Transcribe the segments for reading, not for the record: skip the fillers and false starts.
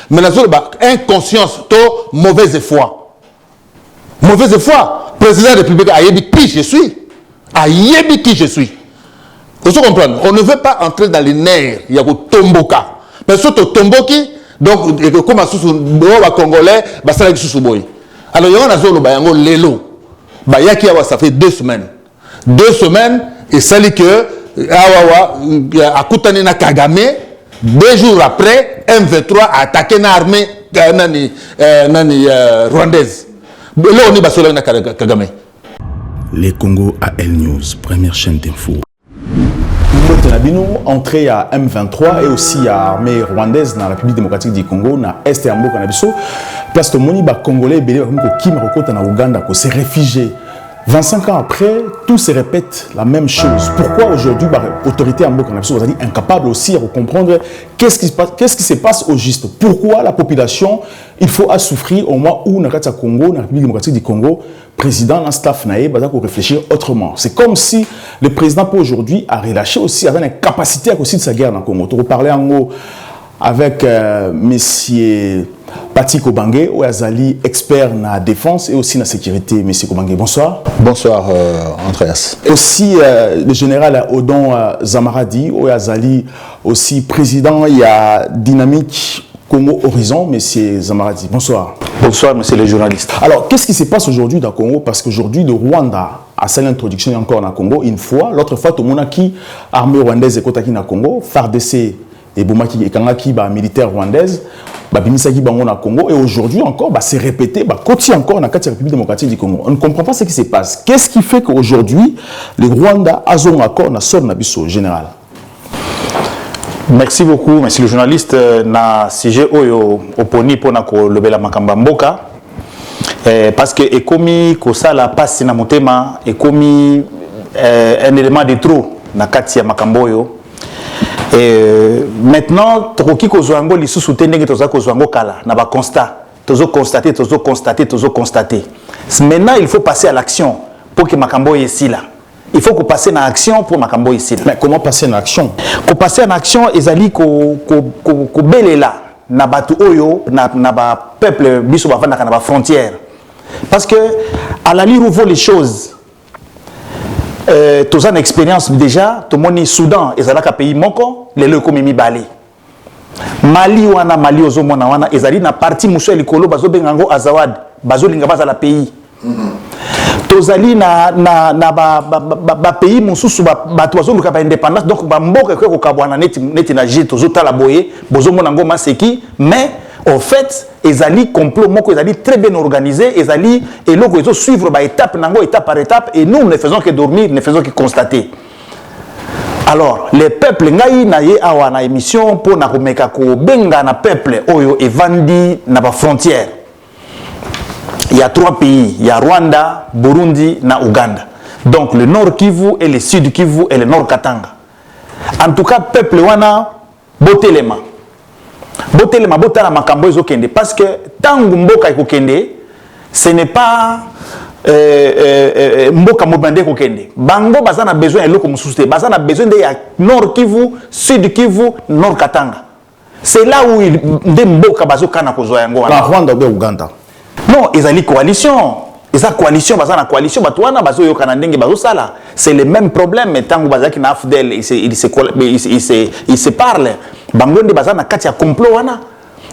Mais la inconscience, mauvaise foi. Mauvaise foi. Président de la République, aïebi qui je suis. Aïebi qui je suis. Vous comprenez? On ne veut pas entrer dans les nerfs. Il y a Tomboka. Mais surtout Tomboki, donc, comme les Congolais, ça va sous boy. Alors, il y a un zone où Lelo. Ça fait 2 semaines. 2 semaines, et ça dit que, à Koutanena Kagame, 2 jours après, M23 a attaqué l'armée rwandaise. Là, on est Kagame. Les Congo AL News, première chaîne d'info. Entrée à M23 et aussi à l'armée rwandaise dans la République démocratique du Congo, dans l'Est et en Mboka Nabiso. Place de Moni, Congolais, qui en Ouganda, qui s'est réfugié. 25 ans après, tout se répète la même chose. Pourquoi aujourd'hui, l'autorité en Mboka Nabiso est incapable aussi de comprendre qu'est-ce qui se passe au juste? Pourquoi la population, il faut souffrir au moment où, dans le Congo, dans la République démocratique du Congo, président, dans le staff, pour réfléchir autrement. C'est comme si le président, pour aujourd'hui, a relâché aussi, avait une capacité à aussi de sa guerre dans le Congo. Tu reparler en haut avec M. Pati Kobange, ou Azali, expert dans la défense et aussi dans la sécurité. M. Kobange, bonsoir. Bonsoir, Andreas. Et aussi le général Odon Zamaradi, ou Azali, aussi président, il y a Dynamique Congo Horizon, M. Zamaradi. Bonsoir. Bonsoir, monsieur le journaliste. Alors, qu'est-ce qui se passe aujourd'hui dans le Congo? Parce qu'aujourd'hui, le Rwanda a fait l'introduction encore dans le Congo une fois. L'autre fois, tout le monde qui armée rwandaise et Kotaki dans le Congo, FARDC et Boumaki et Kangaki, militaire rwandaise, Bimisaki Bango dans le Congo. Et aujourd'hui encore, c'est répété, Koti encore dans la République démocratique du Congo. On ne comprend pas ce qui se passe. Qu'est-ce qui fait qu'aujourd'hui, le Rwanda a un accord dans son Nabiso général? Merci beaucoup, monsieur le journaliste. Na sujet oyo oponi pona ko lobela makamba mboka parce que ekomi ko sala passe na motema ekomi un élément de trop na kati ya makambo oyo. Maintenant tokoki ko zwango lisusu te ndenge toza ko zwango kala na ba constat tozo constater. Maintenant il faut passer à l'action pour que makambo yesila. Il faut qu'on passe en action pour Makambo ici. Mais comment passer en action? Qu'on passe en action, ezali ko belela na batu oyo na ba peuple biso bavanda na ba frontière. Parce que à la lire où vont les choses, tous en expérience déjà, tout le monde Soudan, ezalaka pays moko, les leux comme Mali Mali ozo mona wana ezali na parti muso likolo bazo bengango azawad bazo linga baza la pays. Tozali na ba pays mususu ba tozo luka ba indépendance donc ba mboka ko kabwana neti na jito zo tala boye bozo mona ngoma seki mais en fait ezali complot moko ezali très bien organisé ezali et loko ezo suivre ba étape nango étape par étape et nous ne faisons que dormir ne faisons que constater. Alors les peuples ngai na ye awa na émission pour na komeka ko benga na peuple oyo evandi na ba frontière. Il y a 3 pays, il y a Rwanda, Burundi, na Ouganda. Donc le Nord Kivu et le Sud Kivu et le Nord Katanga. En tout cas, peuple wana botelema. Botelema botala makambo ezokende parce que tangu mboka ekokende, ce n'est pas mboka mobande kokende. Bango bazana besoin eloko mususu te, bazana besoin de ya Nord Kivu, Sud Kivu, Nord Katanga. C'est là où de mboka bazokana kozwa yango wana. Rwanda ou Ouganda. Non, ils ont une coalition. Ils ont une coalition, c'est le même problème. Mais tant que Bazaki na Afdel, ils se parlent. Bangonde Bazana Katia complot.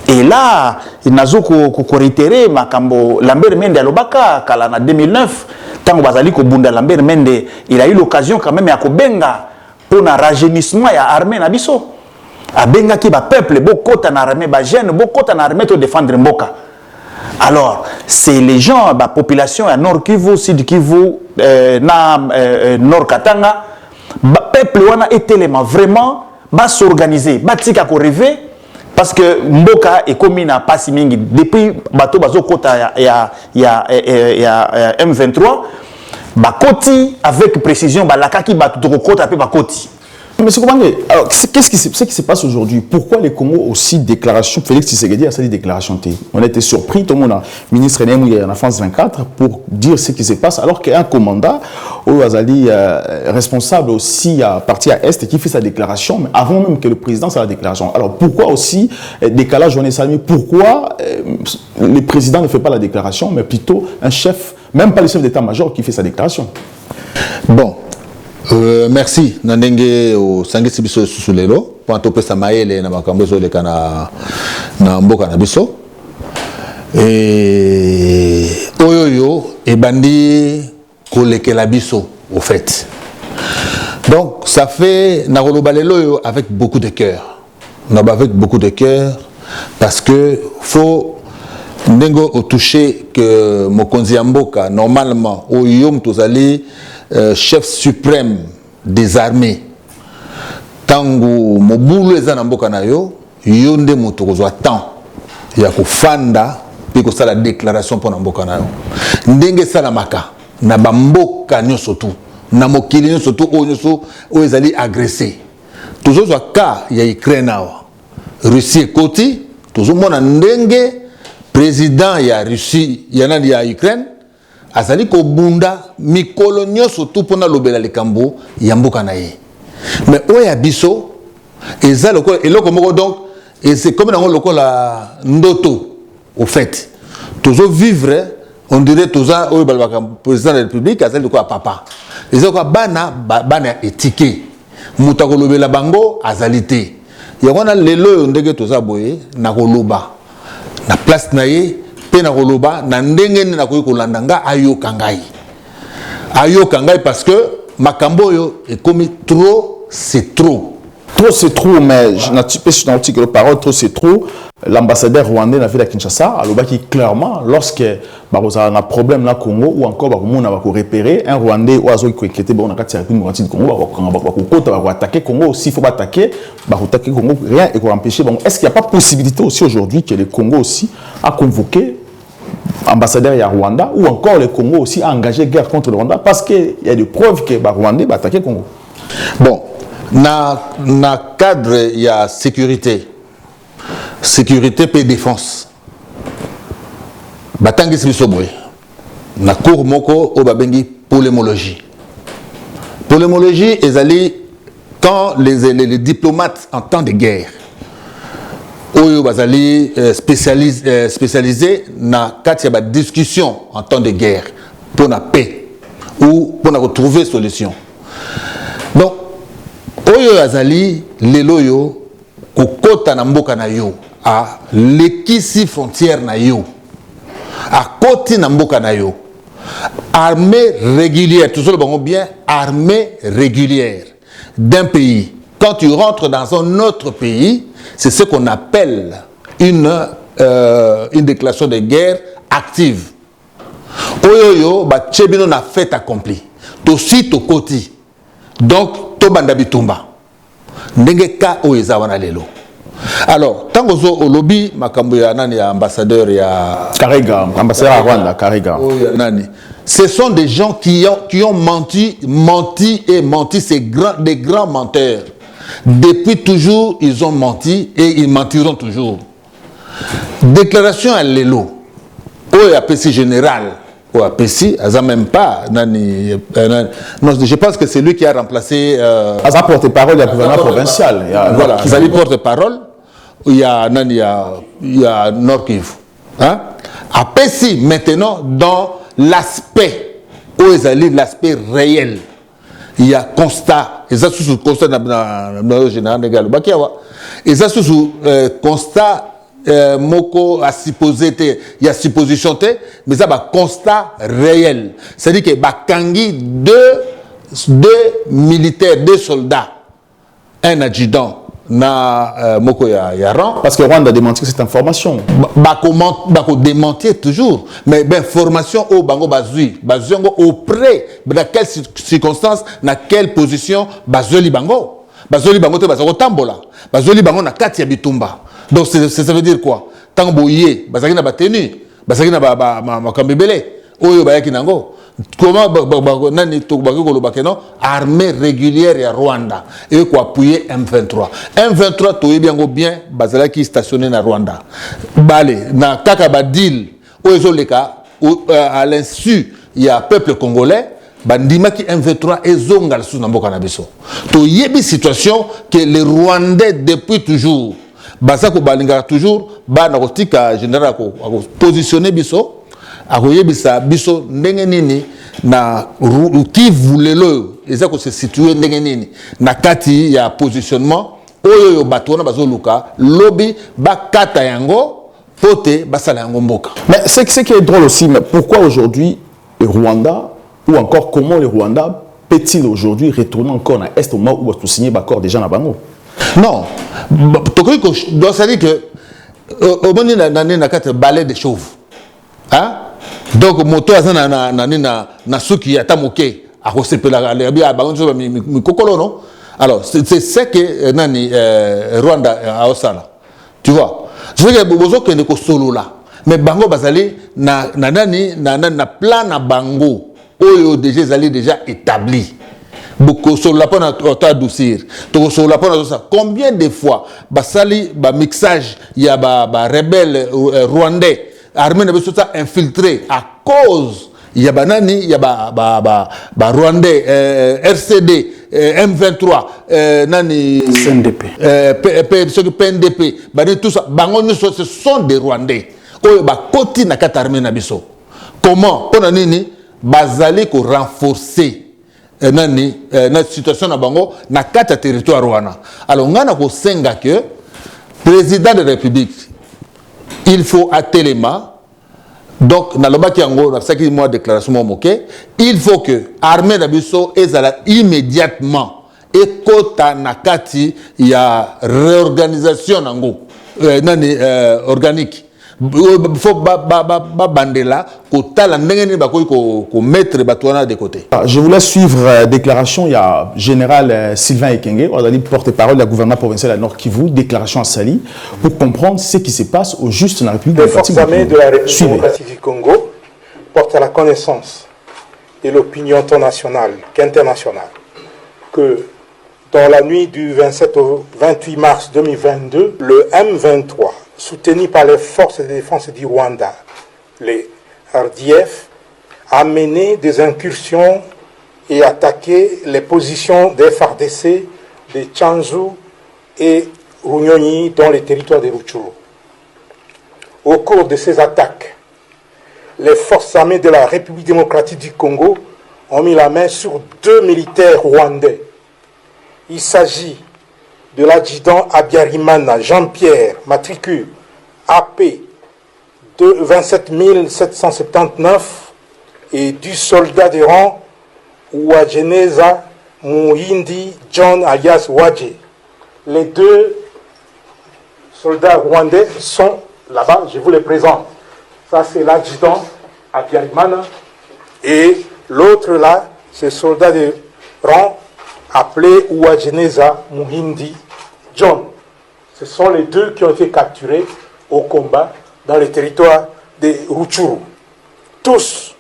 Et là, il n'a pas réitéré Makambo Lambert Mende à Lobaka, en 2009. Tant que Bazali Kobunda Lambert Mende, il a eu l'occasion quand même à Kobenga pour un rajeunissement et à armée Nabiso. À Benga qui va peuple, beaucoup de armée, jeune, beaucoup de armée pour défendre Mboka. Alors, c'est les gens, la population à Nord Kivu, Sud Kivu, Nord Katanga, le peuple est tellement vraiment s'organiser, tika ko rêver parce que Mboka est comme na pasi mingi depuis bato bazo kota ya M23 bakoti avec précision balakaki bato to kota pe bakoti. Mais c'est comment? Alors, qu'est-ce qui se passe aujourd'hui? Pourquoi les Congo aussi déclaration? Félix Tshisekedi a cette déclaration. On était surpris, tout le monde, ministre Némouya en France 24, pour dire ce qui se passe, alors qu'il y a un commandant, Ouazali, responsable aussi à partir à Est, qui fait sa déclaration, mais avant même que le président fasse la déclaration. Alors pourquoi aussi décalage Journée Salmi? Pourquoi le président ne fait pas la déclaration, mais plutôt un chef, même pas le chef d'état-major qui fait sa déclaration? Bon. Merci. Nandenge au sangisi biso susulelo pour tope samaele na makambo zo leka na mboka na biso. Et oyoyo e bandi kolekela biso au fait. Donc ça fait na rolobalelo avec beaucoup de cœur. Avec beaucoup de cœur parce que faut ndengo au toucher que mokonzi ya mboka normalement oyo mtozali chef suprême des armées tango mobulu eza na mboka na yo yo nde moto kozwa temps ya kofanda pe ko sala déclaration pour na mboka na yo ndenge sala maka na bamboka nyonso tu na mokili nyonso tu oyo nyonso oyo ezali agressé tozozwa ka ya Ukraine awa Russie ekoti tozomona ndenge président ya Russie ya nani ya Ukraine azali ko bunda mikolo nyonso tu pona lobela likambo ya mboka na ye mais oya biso eza lokola eloko moko donc et c'est comme dans lokola ndoto au fait tozo vivre on dirait toza oyo balaka président de la République azali ko papa eza ko bana étiqué muta ko lobela bango azali te yakona lelo ndenge toza boye na koloba na place na ye pe na koloba na ndenge na koyi kolanda nga ayoka ngai parce que makambo yo est comme trop c'est trop c'est trop mais je n'ai pas sur l'article parole trop c'est trop l'ambassadeur rwandais na ville à Kinshasa alobaki clairement lorsque baroza na problème na Congo ou encore bakomona bako repérer un rwandais ou azo ko inquiéter ba on a kati ya République du Congo bako kota bako attaquer Congo aussi faut pas attaquer Congo rien et ko empêcher bon est-ce qu'il y a pas possibilité aussi aujourd'hui que le Congo aussi a convoqué ambassadeur ya Rwanda ou encore le Congo aussi a engagé guerre contre le Rwanda parce qu'il y a des preuves que ba Rwandais va attaquer Congo. Bon, na cadre il y a sécurité et défense. Batangi bisobwe. Na cour moko o babengi polémologie. Polémologie ezali quand les diplomates en temps de guerre oyo bazali spécialisé na katia ba discussion en temps de guerre pour la paix ou pour retrouver solution. Donc oyo azali lelo yo kokota na mboka na yo a lekisi frontière na yo a koti na mboka na yo armée régulière tout ça le bon bien armée régulière d'un pays. Quand tu rentres dans un autre pays, c'est ce qu'on appelle une déclaration de guerre active. Oyoyo, ba tchebino na fait accompli. Tosi to koti. Donc, to banda bitumba. Ndenge ka oyeza wana lelo. Alors, tango zo au lobby, makambo ya nani ya ambassadeur ya Karega, ambassadeur à Rwanda, Karega. Nani. Ce sont des gens qui ont menti, c'est des grands menteurs. Depuis toujours, ils ont menti et ils mentiront toujours. Déclaration à l'élo. Au APC général. Au APC, ça même pas. Non, je pense que c'est lui qui a remplacé. Ça porte-parole du gouvernement provincial. Voilà, ça lui porte-parole. Il y a Nord Kivu. Hein? APC maintenant dans l'aspect. Où est l'aspect réel. Il y a constat. Et ça sous constat dans général légal. Et ça sous constat moko a supposé il y a supposition mais ça va constat réel. C'est-à-dire que bakangi deux militaires, deux soldats, un adjudant na moko ya rang parce que Rwanda a démenti cette information. Bako démentir toujours mais ben formation au bango bazui auprès dans quelles circonstances dans quelle position bazoli bango te bazako tambola bazoli bango na kati ya bitumba donc ça veut dire quoi tango boye bazaki na batenu bazaki na makambebele oyo bayaki nango comment armée régulière et Rwanda et quoi appuyer M23. M23 to bien bazala qui stationné na Rwanda. Balé na kaka badil à l'insu il y a peuple congolais bandima qui M23 et zongal sous namboka na biso. To yebi situation que les Rwandais depuis toujours basako balinga toujours ba na kotika général ko positionner biso akoyebisa biso ndenge nini na qui voulait le ezako se situer ndenge nini na kati ya positionnement oyo bato na bazoluka lobby bakata yango pote basala yango mboka. Mais c'est qui est drôle aussi, mais pourquoi aujourd'hui le Rwanda ou encore comment le Rwanda peut-il aujourd'hui retourner encore dans l'Est au moment où tu signé l'accord déjà dans Bango? Non, donc ça dit que au moment na kati balai des chauves. Hein? Donc moto azana na suki atamoke akosepela ya bango mikokolo non. Alors c'est ce que nani Rwanda a osala. Tu vois? Je veux que bozo que ne ko solo là. Mais bango bazali na plan na bango oyo déjà établi. Beaucoup sur la peine à adoucir. Sur la peine ça. Combien de fois basali ba mixage il y a ba rebelle rwandais armée de ça infiltré à cause il y a banani il y a ba rwandais RCD M23 nani CNDP PNDP bani tout ça bango ce sont des rwandais oyo ba koti na kata armée na biso. Comment on a nini bazali ko renforcer na situation na bango na kata territoire wana. Alors ngana ko senga que président de la République il faut atelema donc na lobaki yango na saki moi déclaration moké il faut que armée na biso ezala immédiatement et kota na kati ya réorganisation nango organique. Faut bandela kotala ndenge ba ko mettre batwana de côté. Je voulais suivre la déclaration il y a général Sylvain Ekenge, porte-parole de la gouvernement provincial à Nord Kivu, déclaration à Sali pour comprendre ce qui se passe au juste dans la République démocratique du Congo. Les forces armées de la République démocratique du Congo portent à la connaissance de l'opinion tant nationale qu'internationale que dans la nuit du 27 au 28 mars 2022, le M23 soutenu par les forces de défense du Rwanda, les RDF, a mené des incursions et attaqué les positions des FARDC, de Tchanzu et Runyonyi dans les territoires de Rutshuru. Au cours de ces attaques, les forces armées de la République démocratique du Congo ont mis la main sur 2 militaires rwandais. Il s'agit de l'adjudant Abiyarimana Jean-Pierre, matricule AP de 27 779 et du soldat de rang Uwajeneza Muhindi John alias Wadje. Les 2 soldats rwandais sont là-bas, je vous les présente. Ça c'est l'adjudant Abiyarimana et l'autre là, c'est soldat de rang appelé Uwajeneza Muhindi John. Ce sont les 2 qui ont été capturés au combat dans le territoire de Rutshuru. Tous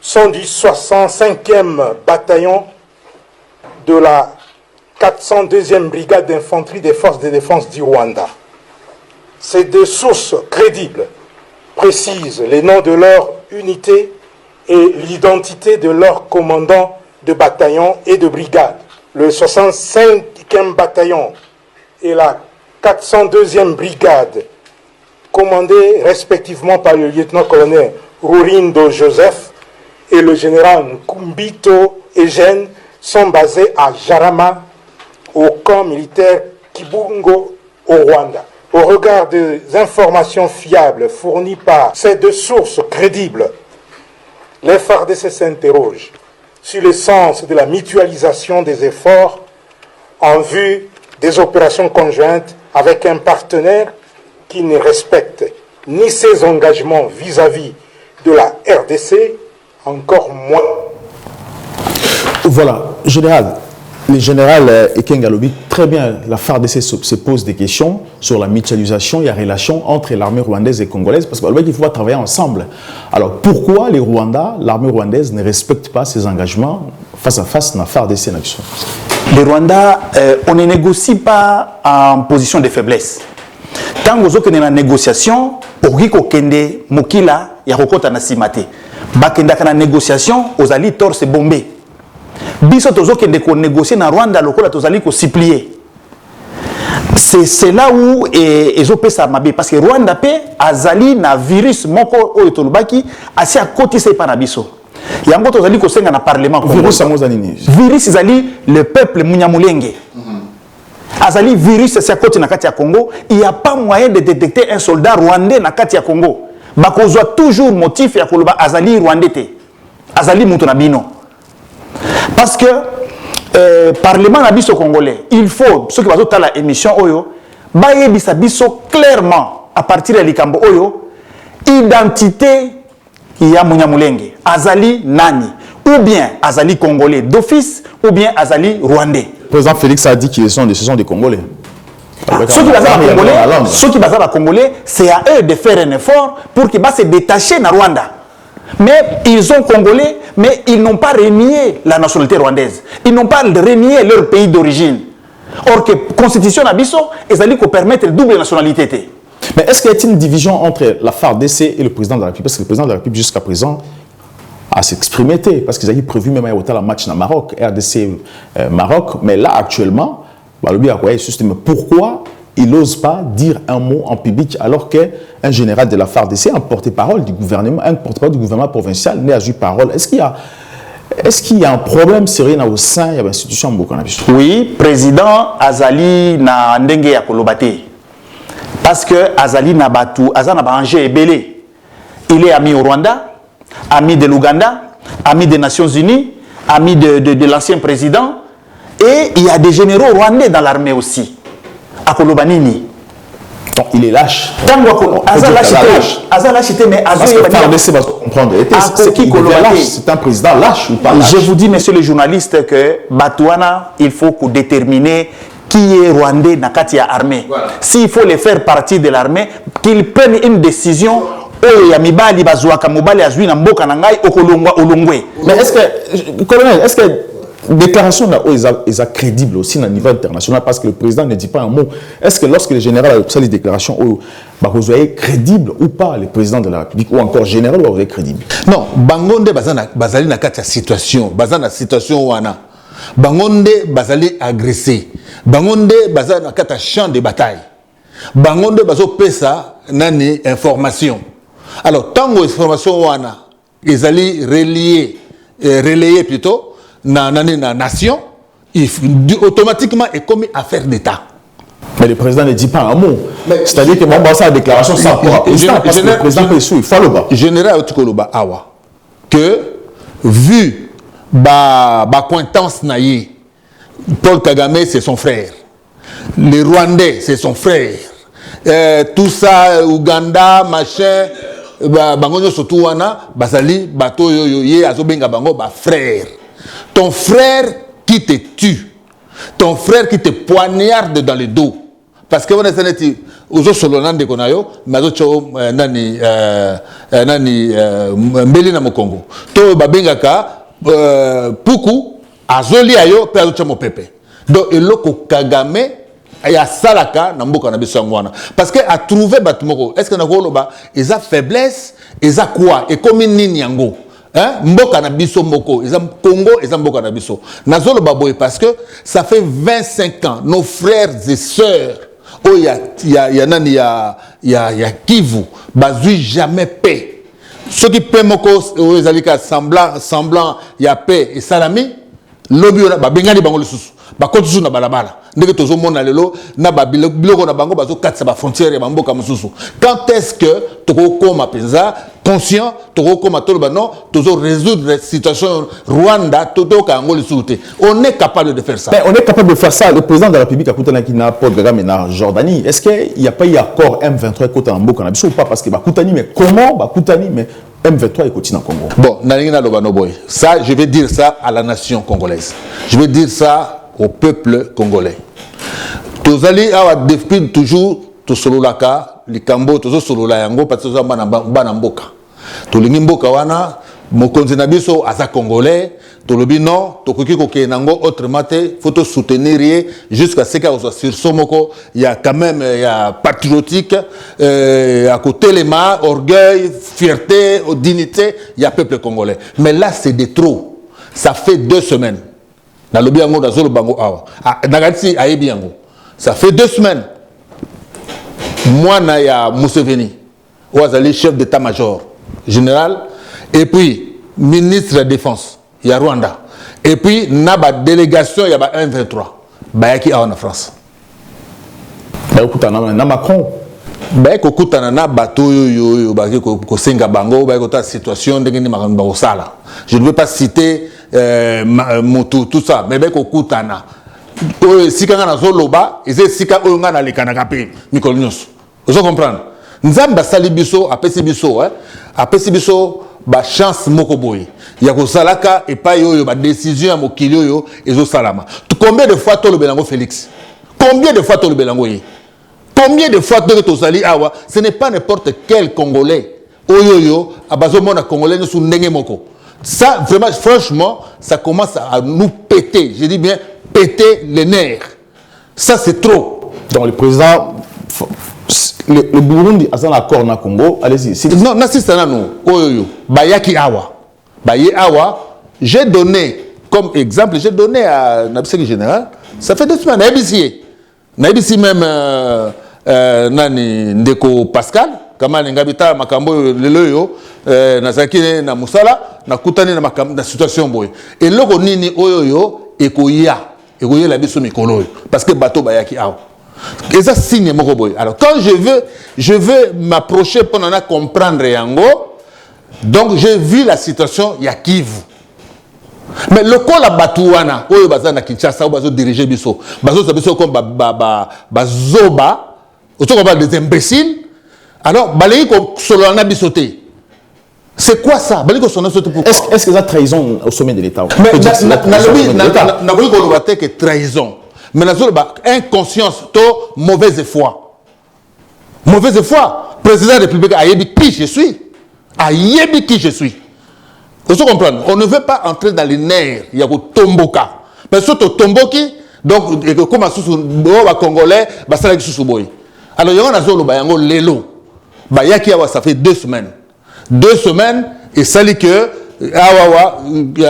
sont du 65e bataillon de la 402e brigade d'infanterie des forces de défense du Rwanda. Ces 2 sources crédibles précisent les noms de leur unité et l'identité de leurs commandants de bataillon et de brigade. Le 65e bataillon et la 402e brigade, commandés respectivement par le lieutenant-colonel Rurindo Joseph et le général Nkumbito Eugène, sont basés à Jarama, au camp militaire Kibungo, au Rwanda. Au regard des informations fiables fournies par ces 2 sources crédibles, les FARDC s'interrogent sur le sens de la mutualisation des efforts en vue des opérations conjointes avec un partenaire qui ne respecte ni ses engagements vis-à-vis de la RDC, encore moins. Voilà, général, Le général Ekeng Alobi, très bien, la FARDC se pose des questions sur la mutualisation et la relation entre l'armée rwandaise et congolaise, parce qu'il faut travailler ensemble. Alors, pourquoi les Rwandais, l'armée rwandaise, ne respecte pas ses engagements face à face dans la FARDC en action? Les Rwandais, on ne négocie pas en position de faiblesse. Tant que vous avez une négociation, pour qui kende mokila ya kokota na simate. Bakenda kana négociation, aux alliés torse bombé. Biso tozo kende ko négocier na Rwanda lokola tozali ko supplier. C'est là où ezope sa mabe parce que Rwanda pe azali na virus moko oyo tolobaki asi akoti se pa na biso. Yango tozali ko senga na parlement virus amozanini. Virus ezali le peuple munyamulenge. Azali virus si akoti na kati ya Congo, il n'y a pas moyen de détecter un soldat rwandais na kati ya Congo. Bakozwa toujours motif ya koloba azali rwandais te. Azali mutu na bino. Parce que parlement na biso congolais, il faut ceux qui vont dans la émission oyo, bayebisa biso clairement à partir de likambo oyo identité ya munyamulenge. Azali nani? Ou bien azali congolais d'office ou bien azali rwandais. Le président Félix a dit qu'ils sont des Congolais. Ceux qui basent Congolais, c'est à eux de faire un effort pour qu'ils se détacher de Rwanda. Mais ils sont Congolais, mais ils n'ont pas renié la nationalité rwandaise. Ils n'ont pas renié leur pays d'origine. Or que la constitution Abisso, ils allaient permettre une double nationalité. Mais est-ce qu'il y a une division entre la FARDC et le président de la République? Parce que le président de la République, jusqu'à présent, a s'exprimer, parce qu'ils avaient prévu même un match dans Maroc, RDC Maroc, mais là actuellement, pourquoi il n'ose pas dire un mot en public alors qu'un général de la FARDC, un porte-parole du gouvernement, un porte-parole du gouvernement provincial n'a eu parole? Est-ce qu'il y a un problème sérieux au sein de l'institution? Oui, président Azali na ndenge ya kolobate. Parce que Azali na batu, Azali na bangé belé. Il est ami au Rwanda, ami de l'Ouganda, ami des Nations Unies, ami de l'ancien président. Et il y a des généraux rwandais dans l'armée aussi. À Kolobanini. Donc il est lâche. C'est un président lâche ou pas lâche? Je vous dis, monsieur le journaliste, que Batouana, il faut qu'on détermine qui est rwandais dans la armée. Voilà. S'il faut les faire partie de l'armée, qu'ils prennent une décision. Mais est-ce que, colonel, est-ce que déclaration est crédible aussi à niveau international parce que le président ne dit pas un mot? Est-ce que lorsque le général a fait les déclarations, vous êtes crédible ou pas, le président de la République, ou encore général, vous êtes crédible? Non, Bangonde bazali na kati ya situation, bazana situation wana. Bangonde bazali agressé. Bangonde bazali na kati ya champ de bataille. Bangonde bazo pesa nani information. Alors, tant que l'information wana est relayée plutôt dans la nation, automatiquement est commis affaire d'État. Mais le président ne dit pas un mot. C'est-à-dire que mon sa déclaration sans pouvoir. Parce que le président peut il faut le bas. Général Otukoloba Awa, que vu ba cointance naïe, Paul Kagame c'est son frère, les Rwandais c'est son frère, tout ça, Ouganda, machin. Bango surtout wana basali bato yoye azobenga bango ba frère. Ton frère qui te tue, ton frère qui te poignarde dans le dos, parce que on est saneti ozo solonande konayo mazo cho nani mbeli na mokongo to babenga ka puku azoli ayo pe azo mo pepe. Donc eloko Kagame ya salaka na mboka na biso ngwana parce que a trouvé batumoko est-ce que na koloba eza faiblesse eza quoi et comme nini yango hein mboka na biso moko eza Congo eza mboka na biso nazolo baboy parce que ça fait 25 ans nos frères et sœurs oh ya nani ya Kivu bazui jamais paix ceux qui paient moko ezalika semblant ya paix et salami lobi ba bengani bango lisusu ba kotusu na balabala ndenge tozo mona lelo na ba biloko na bango bazo katsa ba frontière ya mboka mususu. Quand est-ce que toko koma penza conscient toko koma toloba non tozo résoudre la situation Rwanda toto ka ngoli soute? On est capable de faire ça. Mais on est capable de faire ça. Le président de la République a koutana ki na Paul Kagame na Jordanie. Est-ce qu'il y a pas eu accord M23 côté en mboka na biso ou pas parce que ba koutani mais comment ba koutani mais M23 est continent Congo. Bon, Nalingina Lobano Boy. Ça, je vais dire ça à la nation congolaise. Je vais dire ça au peuple congolais. Tozali awa depuis toujours to sololaka likambo tozo solola yango parce que bana mboka. Tolingi mboka wana mokonzi na biso aza congolais, tolobi non, tokoki koke nango autrement te, faut te soutenir jusqu'à ce qu'il soit sur somoko, il y a quand même patriotique, à côté les mains, orgueil, fierté, dignité, il y a peuple congolais. Mais là c'est de trop. Ça fait 2 semaines. Na lobi yango na zolo bango awa. Nagati ayebi yango. Ça fait 2 semaines. Moi na ya Museveni, ouazali chef d'état-major général, et puis ministre de la défense, il y a Rwanda, et puis naba délégation il y a 1-23, bayaki awa na France. Bayokutana na Macron. Bayokutana na bato yo baki ko senga bango, bayokota situation ndenge ni makambo ba sala. Je ne veux pas citer tout ça, mais bayokutana. Sika nga na zoloba, eze sika oyo nga na lekana kape mikolo nyonso. Vous comprenez? Nzamba sali biso apesi biso apesi biso ba chance moko boye ya kosalaka et pas yoyo ba décision ya mokili yoyo ezo salama. Combien de fois tolo belango Félix? Combien de fois tolo belango yi? Combien de fois to sali awa? Ce n'est pas n'importe quel Congolais. Oyoyo abazo mona Congolais ne sou ndenge moko. Ça vraiment franchement ça commence à nous péter. Je dis bien péter les nerfs. Ça c'est trop. Donc le président le Burundi a un accord na Congo. Allez-y. Non, n'assistana nous. Oyoyo. Bayaki awa. Baye awa. J'ai donné comme exemple, j'ai donné à Nabiseki général. Ça fait 2 semaines. Naibisi même nani ndeko Pascal. Kama ngabita makambo leloyo. Nazaki na musala. Na kutani na situation boy. Et loko nini oyoyo ekoya. Ekoya la biso mikolo. Parce que bateau bayaki awa. Et ça signe mon boy. Alors quand je veux m'approcher pour comprendre yango. Donc j'ai vu la situation ya Kivu. Mais le col la batouana, oyo bazana Kinshasa, bazo diriger biso, bazo sabiso comme bazoba, autant qu'on parle des imbéciles. Alors balayi ko solana bisoté. C'est quoi ça? Balayi ko solana bisoté pourquoi? Est-ce que ça trahison au sommet de l'État? Mais na voulu ko lobate que trahison. Mais la zone inconscience, mauvaise foi. Mauvaise foi. Président de la République, ayebi qui je suis. Ayebi qui je suis. Vous comprenez? On ne veut pas entrer dans les nerfs. Il y a un tomboka. Mais surtout tomboki, donc, comme un Congolais, ça va être boy. Alors, il y a un zone où lelo. Bayaki awa, ça fait 2 semaines. 2 semaines, et ça dit que, awawa,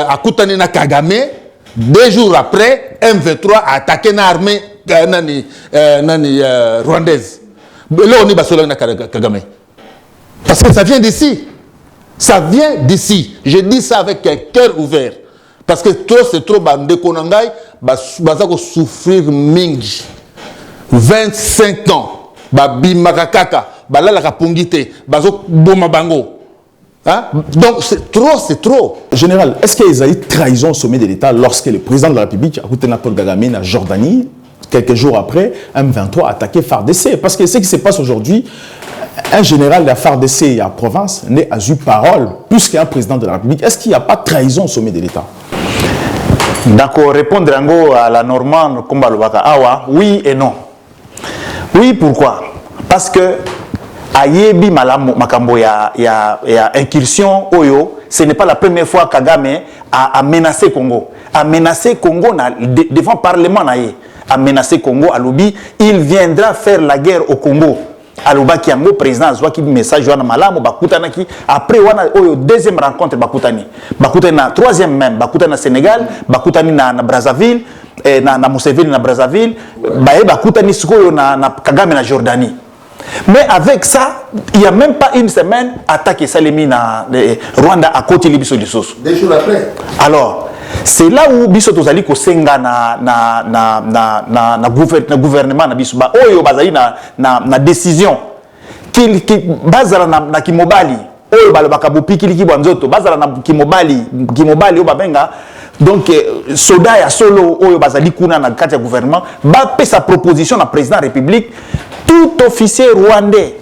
akutani na Kagame, 2 jours après, M23 a attaqué l'armée rwandaise. Là, on est basé na Kagame. Parce que ça vient d'ici. Ça vient d'ici. Je dis ça avec un cœur ouvert. Parce que trop, c'est trop. Bande Konangai, bazako souffrir mingi. 25 ans. Babi makakaka. Balala kapungite. Bazok boma bango. Hein? Donc c'est trop, c'est trop. Général, est-ce qu'il y a eu trahison au sommet de l'État lorsque le président de la République a écouté Paul Kagame en Jordanie, quelques jours après, M23 a attaqué FARDC? Parce que ce qui se passe aujourd'hui, un général de la FARDC et à province n'est à eu parole plus qu'un président de la République. Est-ce qu'il n'y a pas de trahison au sommet de l'État? D'accord, répondre à la normande comme Balobaka Awa, oui et non. Oui, pourquoi? Parce que Ayebi makambo ya incursion oyo, ce n'est pas la première fois Kagame a menacé Congo. A menacé Congo devant le Parlement naye. A menacé Congo à Lobi, il viendra faire la guerre au Congo. Aloba ki yango président zwa ki message wana malamu bakutana ki après wana oyo deuxième rencontre bakutani. Bakutani na troisième même, bakutani na Sénégal, bakutani na Brazzaville, na Museveni na Brazzaville, bakutani sikoyo na Kagame na Jordanie. Mais avec ça, il n'y a même pas une semaine, attaque Salemi na Rwanda à côté de Biso Lissoso. 2 jours après. Alors, c'est là où Biso Tozali ko senga na gouvernement na Biso ba oyo bazali na décision qui bazala na kimobali oyo balobaka bopikili ki banzoto bazala na kimobali oyo babenga. Donc, soda ya solo oyo bazali kuna na kati ya gouvernement ba pe sa proposition na président de la République. Tout officier rwandais,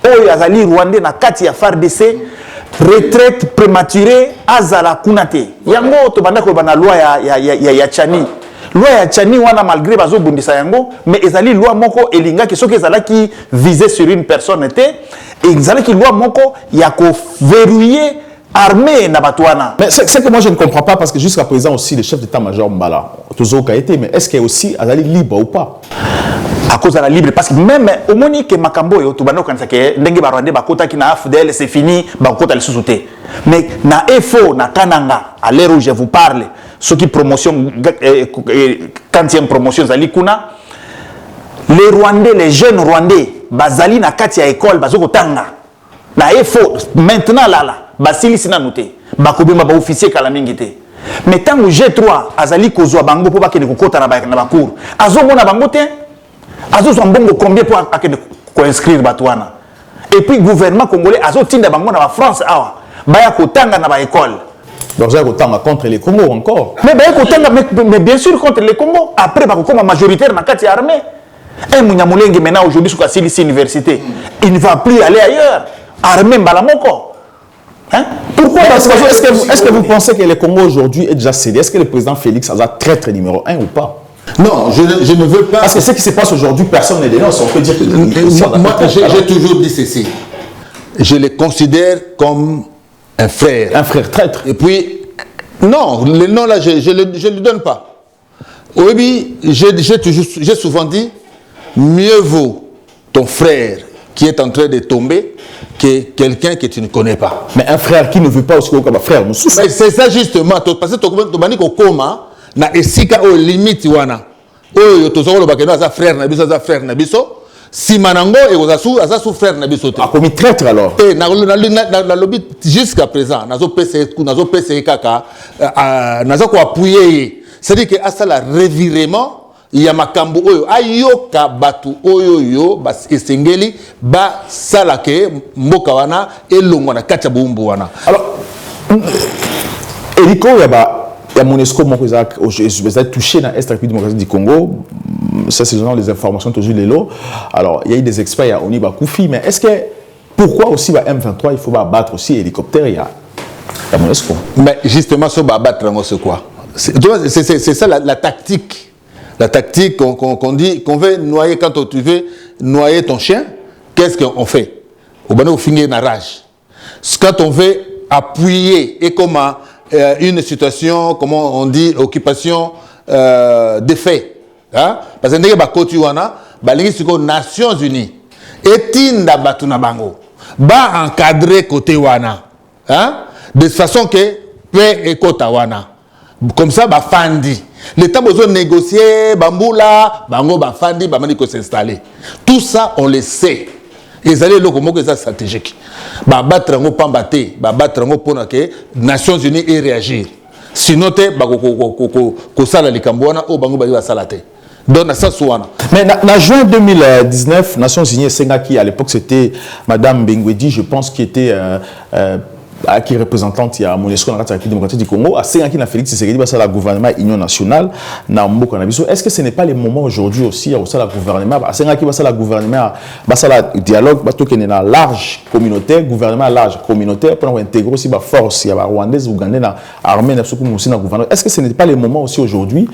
oyo azali rwandais na kati ya FARDC, retraite prématurée azala kunate. Yango to banda ko bana loi ya Chani. loi ya Tchani wana malgré bazo bundisa yango mais ezali loi moko elinga ki soki ezala ki viser sur une personne était ezali ki loi moko ya ko verrouiller armée na batouana. Mais c'est que moi je ne comprends pas parce que jusqu'à présent aussi le chef d'état-major Mbala toujours a été, mais est-ce qu'il est aussi azali libre ou pas? À cause de la libre, parce que même au monique Makambo et au Tubano quand c'est Ndengi Barwande Bakota qui n'a FDL c'est fini, Bakota le sous-souté. Mais na FO, na Kananga, à l'heure où je vous parle, ceux qui promotion, quand il y a une promotion Zali Kuna, les Rwandais, les jeunes Rwandais, Bazali na Katia école, Bazoko Tanga, na FO, maintenant là, Basili Sinanoute, Bakobima ba officier Kalamingite. Mais tant que G3, Azali Kozwa Bango pour pas que les Kokota na Bakour, Azomo na Bangote, Azo sont bon combien pour inscrire Batouana. Et puis le gouvernement congolais Azo tinda bango na France awa baya kotanga na ba école. Donc ça kotanga contre les Congo encore. Mais baya kotanga mais bien sûr contre les Congo après ba comme majoritaire na kati armée. Un Munyamulenge maintenant aujourd'hui sur la université, il ne va plus aller ailleurs. Armée Mbalamoko. Hein? Pourquoi? Est-ce que vous pensez que le Congo aujourd'hui est déjà cédé? Est-ce que le président Félix a traître numéro 1 ou pas? Non, je ne veux pas. Parce que ce qui se passe aujourd'hui, personne ne dénonce. On peut dire que. Moi, j'ai toujours dit ceci. Je le considère comme un frère. Un frère traître. Et puis, non, le nom là, je ne le donne pas. Oui, j'ai souvent dit, mieux vaut ton frère qui est en train de tomber que quelqu'un que tu ne connais pas. Mais un frère qui ne veut pas aussi comme un frère, c'est ça justement. Parce que tu as dit que coma. Na esika o limite wana oyo tozolo bakeno za frère na biso si manango e ozasu frère na biso te a commis traître alors na lobby jusqu'à présent nazo PC kaka nazo ko appuyer c'est-à-dire que asala revirement ya makambo oyo ayoka batu oyo yo bas esengeli ba sala ke mboka wana elongwa na kacha bumbu wana. Alors Eriko il y a Monesco qui a touché dans l'Est République démocratique du Congo. Ça, c'est les informations toujours les lots. Alors, il y a eu des experts, il y a Oniba Koufi, mais est-ce que pourquoi aussi M23 il faut abattre aussi hélicoptère? Il y a Monesco. Mais justement, ce abattre, c'est quoi? C'est ça la tactique. La tactique qu'on dit qu'on veut noyer quand tu veux noyer ton chien. Qu'est-ce qu'on fait? On finit dans la rage. Quand on veut appuyer et comment une situation, comment on dit, occupation de fait. Hein? Parce que nous avons les Nations Unies. Et tinda batuna bango. Ba encadrer côté wana. Hein? De façon que paix et kota wana. Comme ça, ba fandi. L'État a besoin de négocier, bamboula, bango ba fandi, ba mani ko s'installer. Tout ça, on le sait. Ils allaient le comment que ça stratégique. Ba battre ngo pambaté, ba battre ngo pona que Nations Unies et réagir. Sinon te ba ko sala likambwana o bango ba salate. Donc ça soana. Mais en juin 2019, Nations Unies Sengaki à l'époque c'était madame Bengwedi, je pense qui était qui est représentante il y a Monesco dans la République démocratique du Congo, à Sengaki na Félix Tshisekedi ba la gouvernement Union nationale na Mboka na biso. Est-ce que ce n'est pas le moment aujourd'hui aussi au sein du gouvernement à Sengaki ba la gouvernement ba la dialogue ba to que na large communautaire, gouvernement large communautaire pour intégrer aussi ba force il y a rwandais ougandais na armée na soko aussi na gouvernement. Est-ce que ce n'est pas le moment aussi aujourd'hui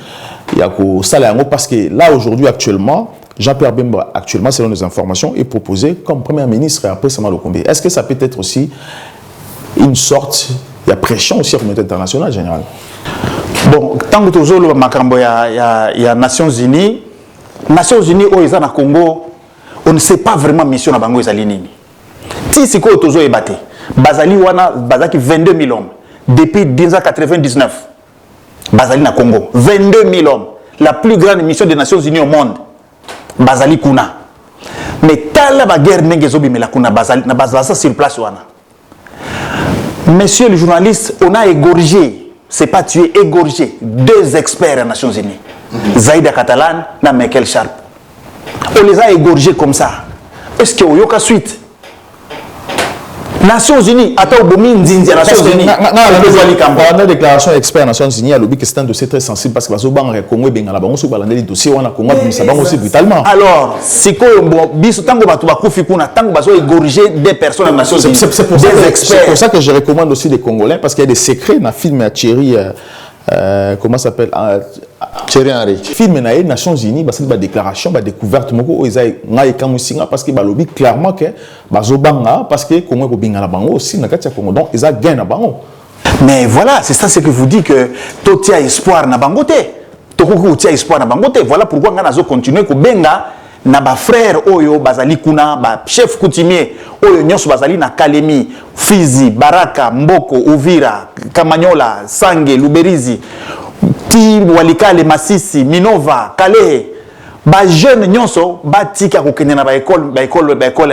il y a ko sala yango parce que là aujourd'hui actuellement Jean-Pierre Bemba actuellement selon les informations est proposé comme premier ministre après Sama Lokombe. Est-ce que ça peut être aussi une sorte de pression aussi à la communauté internationale en général? Bon, tant que tu as il y a Nations Unies où ils sont au Congo, on ne sait pas vraiment mission à Bango Zalini. Si c'est quoi tu as battu, Bazali wana bazaki 22 000 hommes depuis 1999. Bazali na Congo, 22 000 hommes, la plus grande mission des Nations Unies au monde. Bazali kuna. Mais tala ba guerre nengezobi mais la kuna Bazali na Bazali sur place wana. Messieurs les journalistes, on a égorgé, c'est pas tué, égorgé 2 experts des Nations Unies. Zaïda Catalan et Michael Sharp. On les a égorgés comme ça. Est-ce qu'il y a une suite? Nations Unies, attends, Nations Unies. Dans la déclaration expert Nations Unies, il y a que c'est un dossier très sensible parce que le Congo est dossier brutalement. Alors, c'est quoi égorger des personnes des Nations Unies? C'est pour ça que je recommande aussi les Congolais parce qu'il y a des secrets dans le film à Thierry. Comment ça s'appelle Thierry Henry. Film na Nations Unies, bah c'est une déclaration, bah découverte moko Isaïe ngai kamusinga parce que bah lobby clairement que bah zobanga parce que Congo ko binga la bango aussi na katia Congo donc ils a gain na bango. Mais voilà, c'est ça ce que vous dit que totia espoir na bangote. Tokuku tia espoir na bangote. Voilà pourquoi ngana zo continuer ko benga na ba frère oyo bazali kuna ba chef coutumier oyo nyonso bazali na Kalemi, Fizi, Baraka, Mboko, Uvira, Kamanyola, Sange, Luberizi, Ti Walikale, Masisi, Minova, Kalehe. Ba jeune nyonso batika ko kenya na ba école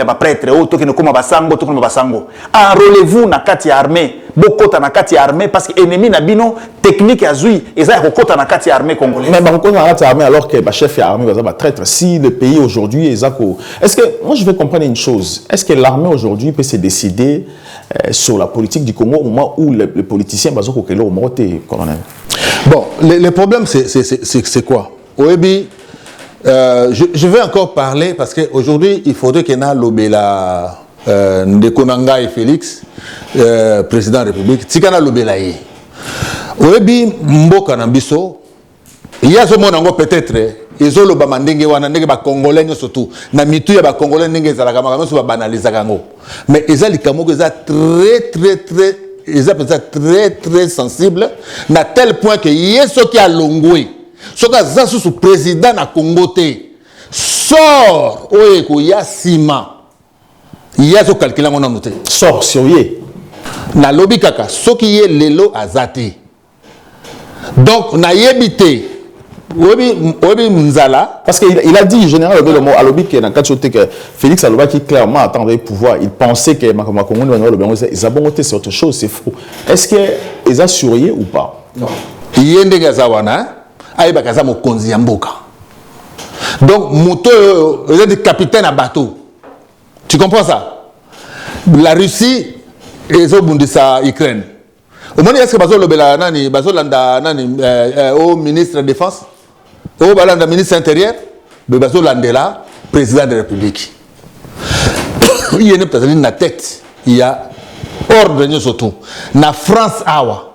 ba prêtre o to kene koma basango to koma basango. Enrôlez-vous na kati ya armée, bokota na kati ya armée parce que ennemi na bino technique azui eza ko kota na kati ya armée congolaise. Mais ba kota na kati ya armée alors que ba chef ya armée ba traître si le pays aujourd'hui ezako. Est-ce que moi je vais comprendre une chose, est-ce que l'armée aujourd'hui peut se décider sur la politique du Congo au moment où les politiciens bazoko kelo moté colonel? Bon, le problème c'est quoi? Oebi je vais encore parler parce qu'aujourd'hui, il faudrait qu'il y ait l'obéla de Konanga et Félix, président de la République, Tikana l'obéla y. Oebi Mboka Nambiso, il y a ce monde peut-être, ils ont le bamandenge wana ndenge ba congolais surtout, na mitu ya ba congolais ndenge za la kamera so ba banaliser kango. Mais ils ont les kamoko très sensible, na tel point que yeso qui a longoué. Ce que sous président na Congo sort oyeko ya sima ya so calculer mon noté sort sérieux na lobby kaka ce qui est lelo azate donc na yebité obi mzala parce qu'il a dit général le mot à lobby que na kachote que Félix Aloba qui clairement attendait le pouvoir il pensait que Makoma Congo le bengo ils abongoté c'est autre chose c'est faux est-ce que ils a surveillé ou pas non yende gazawana aïba kaza mokonzi ya mboka donc moto est le capitaine à bateau tu comprends ça la Russie et zo bundisa Ukraine au moment est-ce que bazo lobela nani bazo landa nani au ministre de défense au balanda ministre intérieur be bazo landela président de la République il y a une personne na tête il y a ordre nyo surtout na France awa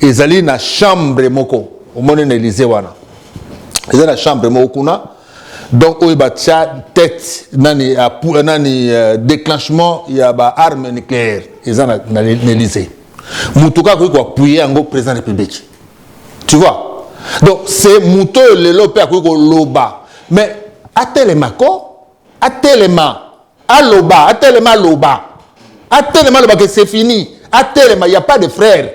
ezali na chambre moko au monde de l'Élysée wana ils ont la chambre mokuna donc il y a tête nani déclenchement il y a ba arme nucléaire ils ont na l'Élysée mutuka ko appuyer en président de la République tu vois donc c'est muto le lopé ko loba mais atelema aloba que c'est fini atelema il y a pas de frères.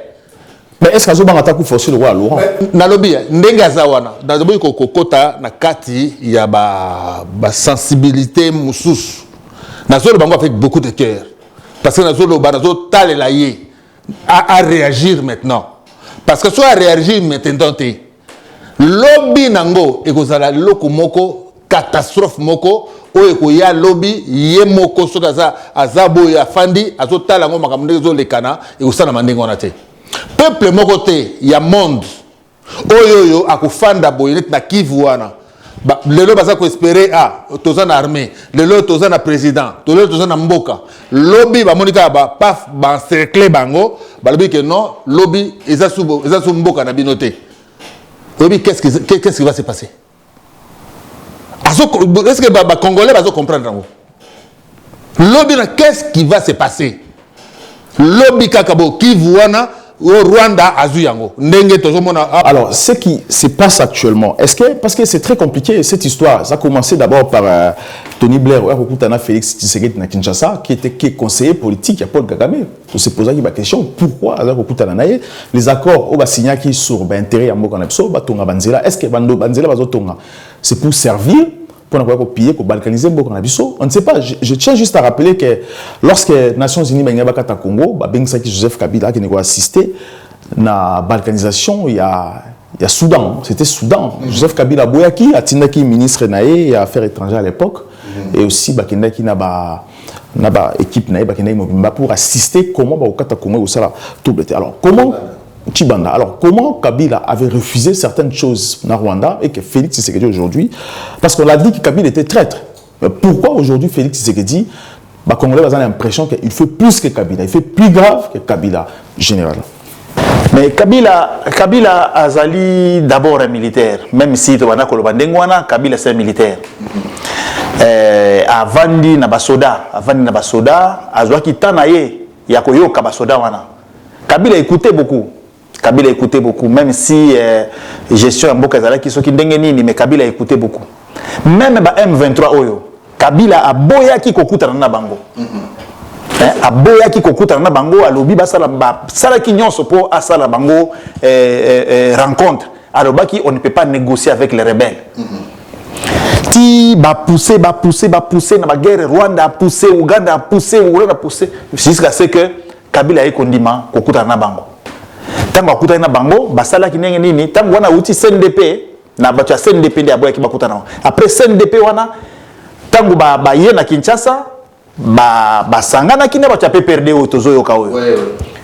Mais est-ce que vous avez forcé le roi Laurent? Nalobi, ndengaza wana. Dazoboy kokota na kati ya ba sensibilité mususu. Nazolo bango avec beaucoup de cœur. Parce que nazolo banazo talela ye à réagir maintenant. Parce que soit à réagir maintenant te. Lobby nango ekozala loko moko catastrophe moko oyo koya lobby ye moko soka azabo ya fandi azotala ngo makambo zo lekana ekosana mandengo na te. Peuple mokote ya monde oyo akufanda boyenet na Kivu wana lelo baza ko espérer tozana armée lelo tozana président lelo tozana mboka lobby ba monika ba paf ba encercler bango ba lobby que non lobby eza sou mboka na binoté lobby qu'est-ce qui va se passer est-ce que ba congolais va comprendre ngo lobby qu'est-ce qui va se passer lobby kakabo Kivu wana au Rwanda azuyango ndenge tozomona. Alors ce qui se passe actuellement est-ce que parce que c'est très compliqué cette histoire ça a commencé d'abord par Tony Blair Okutana Félix Tshisekedi na Kinshasa qui était conseiller politique à Paul Kagame on se posait la question pourquoi Okutana naye les accords au signé qui sur intérêt ya mboka na biso batonga banzela est-ce que bando banzela bazotonga c'est pour servir pour ne piller, pour balkaniser beaucoup na biso. On ne sait pas. Je tiens juste à rappeler que lorsque les Nations Unies benga bakata Congo, Bensaki Joseph Kabila qui a assisté na balkanisation, il y a Soudan. C'était Soudan. Joseph Kabila boyaki atindaki ministre naé affaires étrangères à l'époque et aussi bakendaki na ba équipe naé bakendaki mobimba pour assister comment bakata Congo au sala tout. Alors comment Chibanda. Alors, comment Kabila avait refusé certaines choses dans Rwanda et que Félix Tshisekedi aujourd'hui, parce qu'on a dit que Kabila était traître. Mais pourquoi aujourd'hui Félix Tshisekedi, Congolais ont l'impression qu'il fait plus que Kabila, il fait plus grave que Kabila, général? Mais Kabila azali d'abord un militaire, même si Tobana Kolobandengwana, Kabila c'est un militaire. Avandi na basoda, azwaki tanaye yakoyo kabasoda wana. Kabila écoutait beaucoup. Même si gestion mboka zalaki soki ndenge nini, mais Kabila écoutait beaucoup. Même ba M23 oyo, Kabila aboya ki kokutana na bango. Aboya ki kokutana na bango alobi basala ki nyonso po asala bango rencontre. Alobaki on ne peut pas négocier avec les rebelles. Ti ba pousser na ba guerre, Rwanda a poussé, Ouganda a poussé, jusqu'à ce que Kabila ait kondima kokutana na bango. Tango akutana na bango basala ki ndenge nini, tango wana uti CNDP na bato ya CNDP ndi aboya ki bakutana. Après CNDP wana tango ba ye na Kinshasa basangana ki na bato ya PPRD otozo yoka oyo.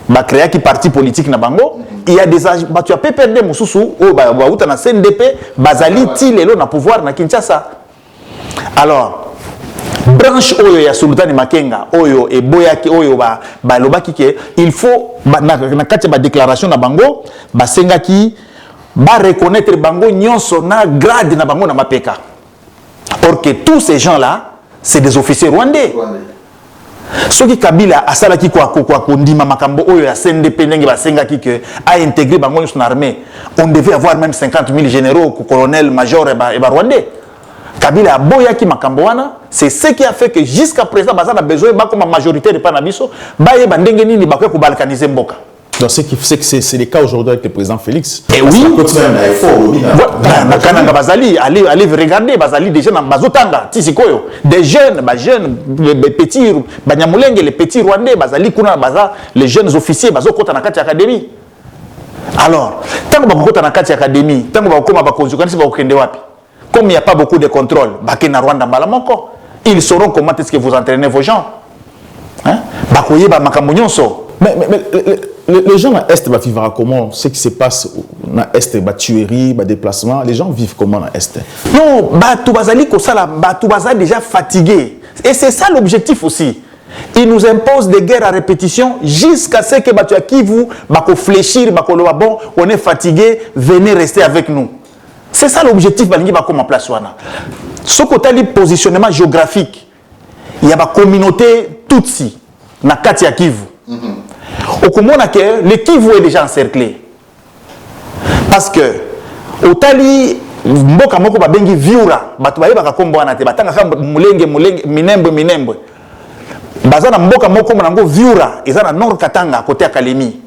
Ba créer ki parti politique na bango, il y a des bato ya PPRD mususu o ba uta na CNDP bazali ti lelo na pouvoir na Kinshasa. Alors branche oyo ya Sultani Makenga oyo eboyaki oyo ba lobaki ke il faut na kati ba déclaration na bango basengaki ba reconnaître bango nyonso na grade na bango na mapeka. Or que tous ces gens là c'est des officiers rwandais. Soki Kabila asalaki kwa kondima makambo oyo ya CNDP ndenge basengaki ke a intégré bango nyonso na armée, on devait avoir même 50 000 généraux, colonels, majors et ba rwandais. Kabila aboyaki makambo wana, c'est ce qui a fait que jusqu'à présent bazana besoin ba comme majorité de panabiso ba ye bandenge nini ba ko balkaniser mboka. Donc ce qui fait que c'est le cas aujourd'hui avec le président Félix. Et oui, kananga bazali allez regarder bazali déjà na bazotanga tisikoyo des jeunes les petits banyamulenge les petits rwandais bazali kuna baza les jeunes officiers bazokota na kati académie. Alors tango bakota na kati académie tango bakoma bakonjukanisi bakokende wapi. Comme il n'y a pas beaucoup de contrôle, ils sauront comment est-ce que vous entraînez vos gens. Hein? Mais les gens à Est vivent comment? Ce qui se passe à Est, tuerie, déplacement, les gens vivent comment à Est? Non, Toubazali déjà fatigué. Et c'est ça l'objectif aussi. Ils nous imposent des guerres à répétition jusqu'à ce que vous fléchir, bon, on est fatigué, venez rester avec nous. C'est ça l'objectif balingi ba comme en place wana. Ce côté positionnement géographique, il y a une communauté Tutsi na kati ya Kivu. Au komona que le Kivu est déjà encerclé. Parce que otali mboka moko ba bengi viura, batu ba yeba kombo wana te batanga mulenge minembwe. Bazana mboka moko monango viura, ezana nord Katanga côté ya Kalemi.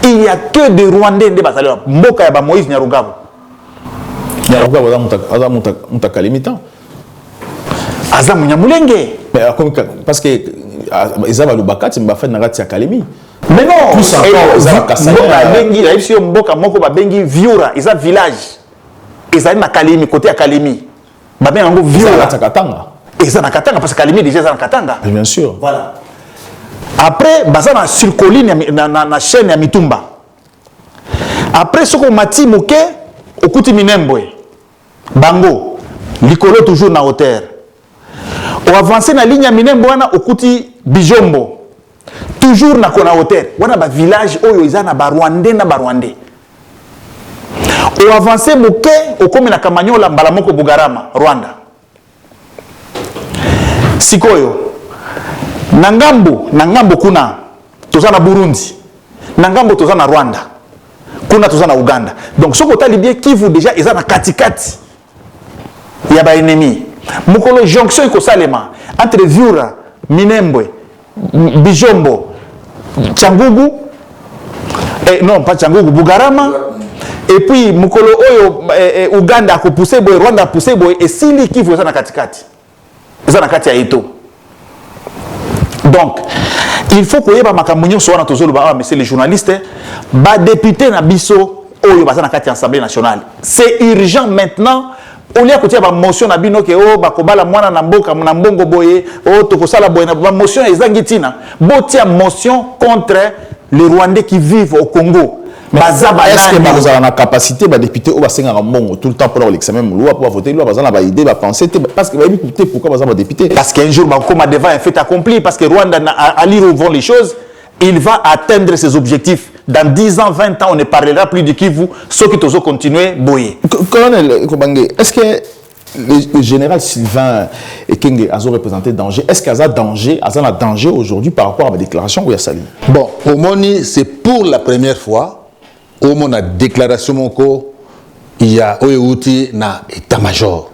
Il y a que des Rwandais de bazali mboka ya ba Moïse Nyarugabo. Parce que ils avaient le bakat, ils m'ont fait narratif à Kalemi. Mais non, ils ont village. Ils ont Kalemi, côté à Kalemi. Ils ont Katanga. Parce que Kalemi déjà dans Katanga. Bien sûr. Voilà. Après, ils sur colline, na chaîne à Mitumba. Après, ce qu'on m'a dit, au Kuti Minembwe. Bango, Likolo toujours na hauteur. Au avancé na ligne Minembwe wana okuti Bijombo. Toujours na kona hauteur. Wana ba village oyo izana ba Rwandais na ba Rwandais. Au avancé moke okomi na Kamanyola mbala moko Bugarama, Rwanda. Sikoyo. Nangambo kuna tozana Burundi. Nangambo tozana Rwanda. Kuna tozana Uganda. Donc ce côté libyen Kivu déjà izana katikati. Il y a des ennemis. Mukolo jonction iko salema entre Viura, Minembwe, Bijombo, Changugu, non pas Changugu, Bugarama, et puis Mukolo oyo Uganda a poussé boy, Rwanda a poussé boy, et Sili Kivu ezana katikati. Ezana kati ya Ito. Donc, il faut que yeba makamunyo so wana tozolo ba monsieur les journalistes, ba député na biso oyo bazana kati ya Assemblée nationale. C'est urgent maintenant. On y a côté ba motion na bino ke o ba kobala mwana na mboka na mbongo boye o tokosala boye na ba motion ezangitina botia motion contre les Rwandais qui vivent au Congo. Est-ce que vous avez la capacité de député au bassin en Mongo tout le temps pour l'examen loi pour voter loi bazana ba idée ba penser parce que écoutez pourquoi bazana député parce qu'un jour ba comme devant un fait accompli parce que Rwanda à lire où vont les choses il va atteindre ses objectifs dans 10 ans, 20 ans, on ne parlera plus du Kivu, ceux qui ont continué, boyer. Colonel Kobange, est-ce que le général Sylvain Ekenge a représenté danger? Est-ce qu'il y a danger aujourd'hui par rapport à ma déclaration ou Yassali? Bon, au Moni, c'est pour la première fois, au Moni, la déclaration Moko, il y a Oyeuti na état-major.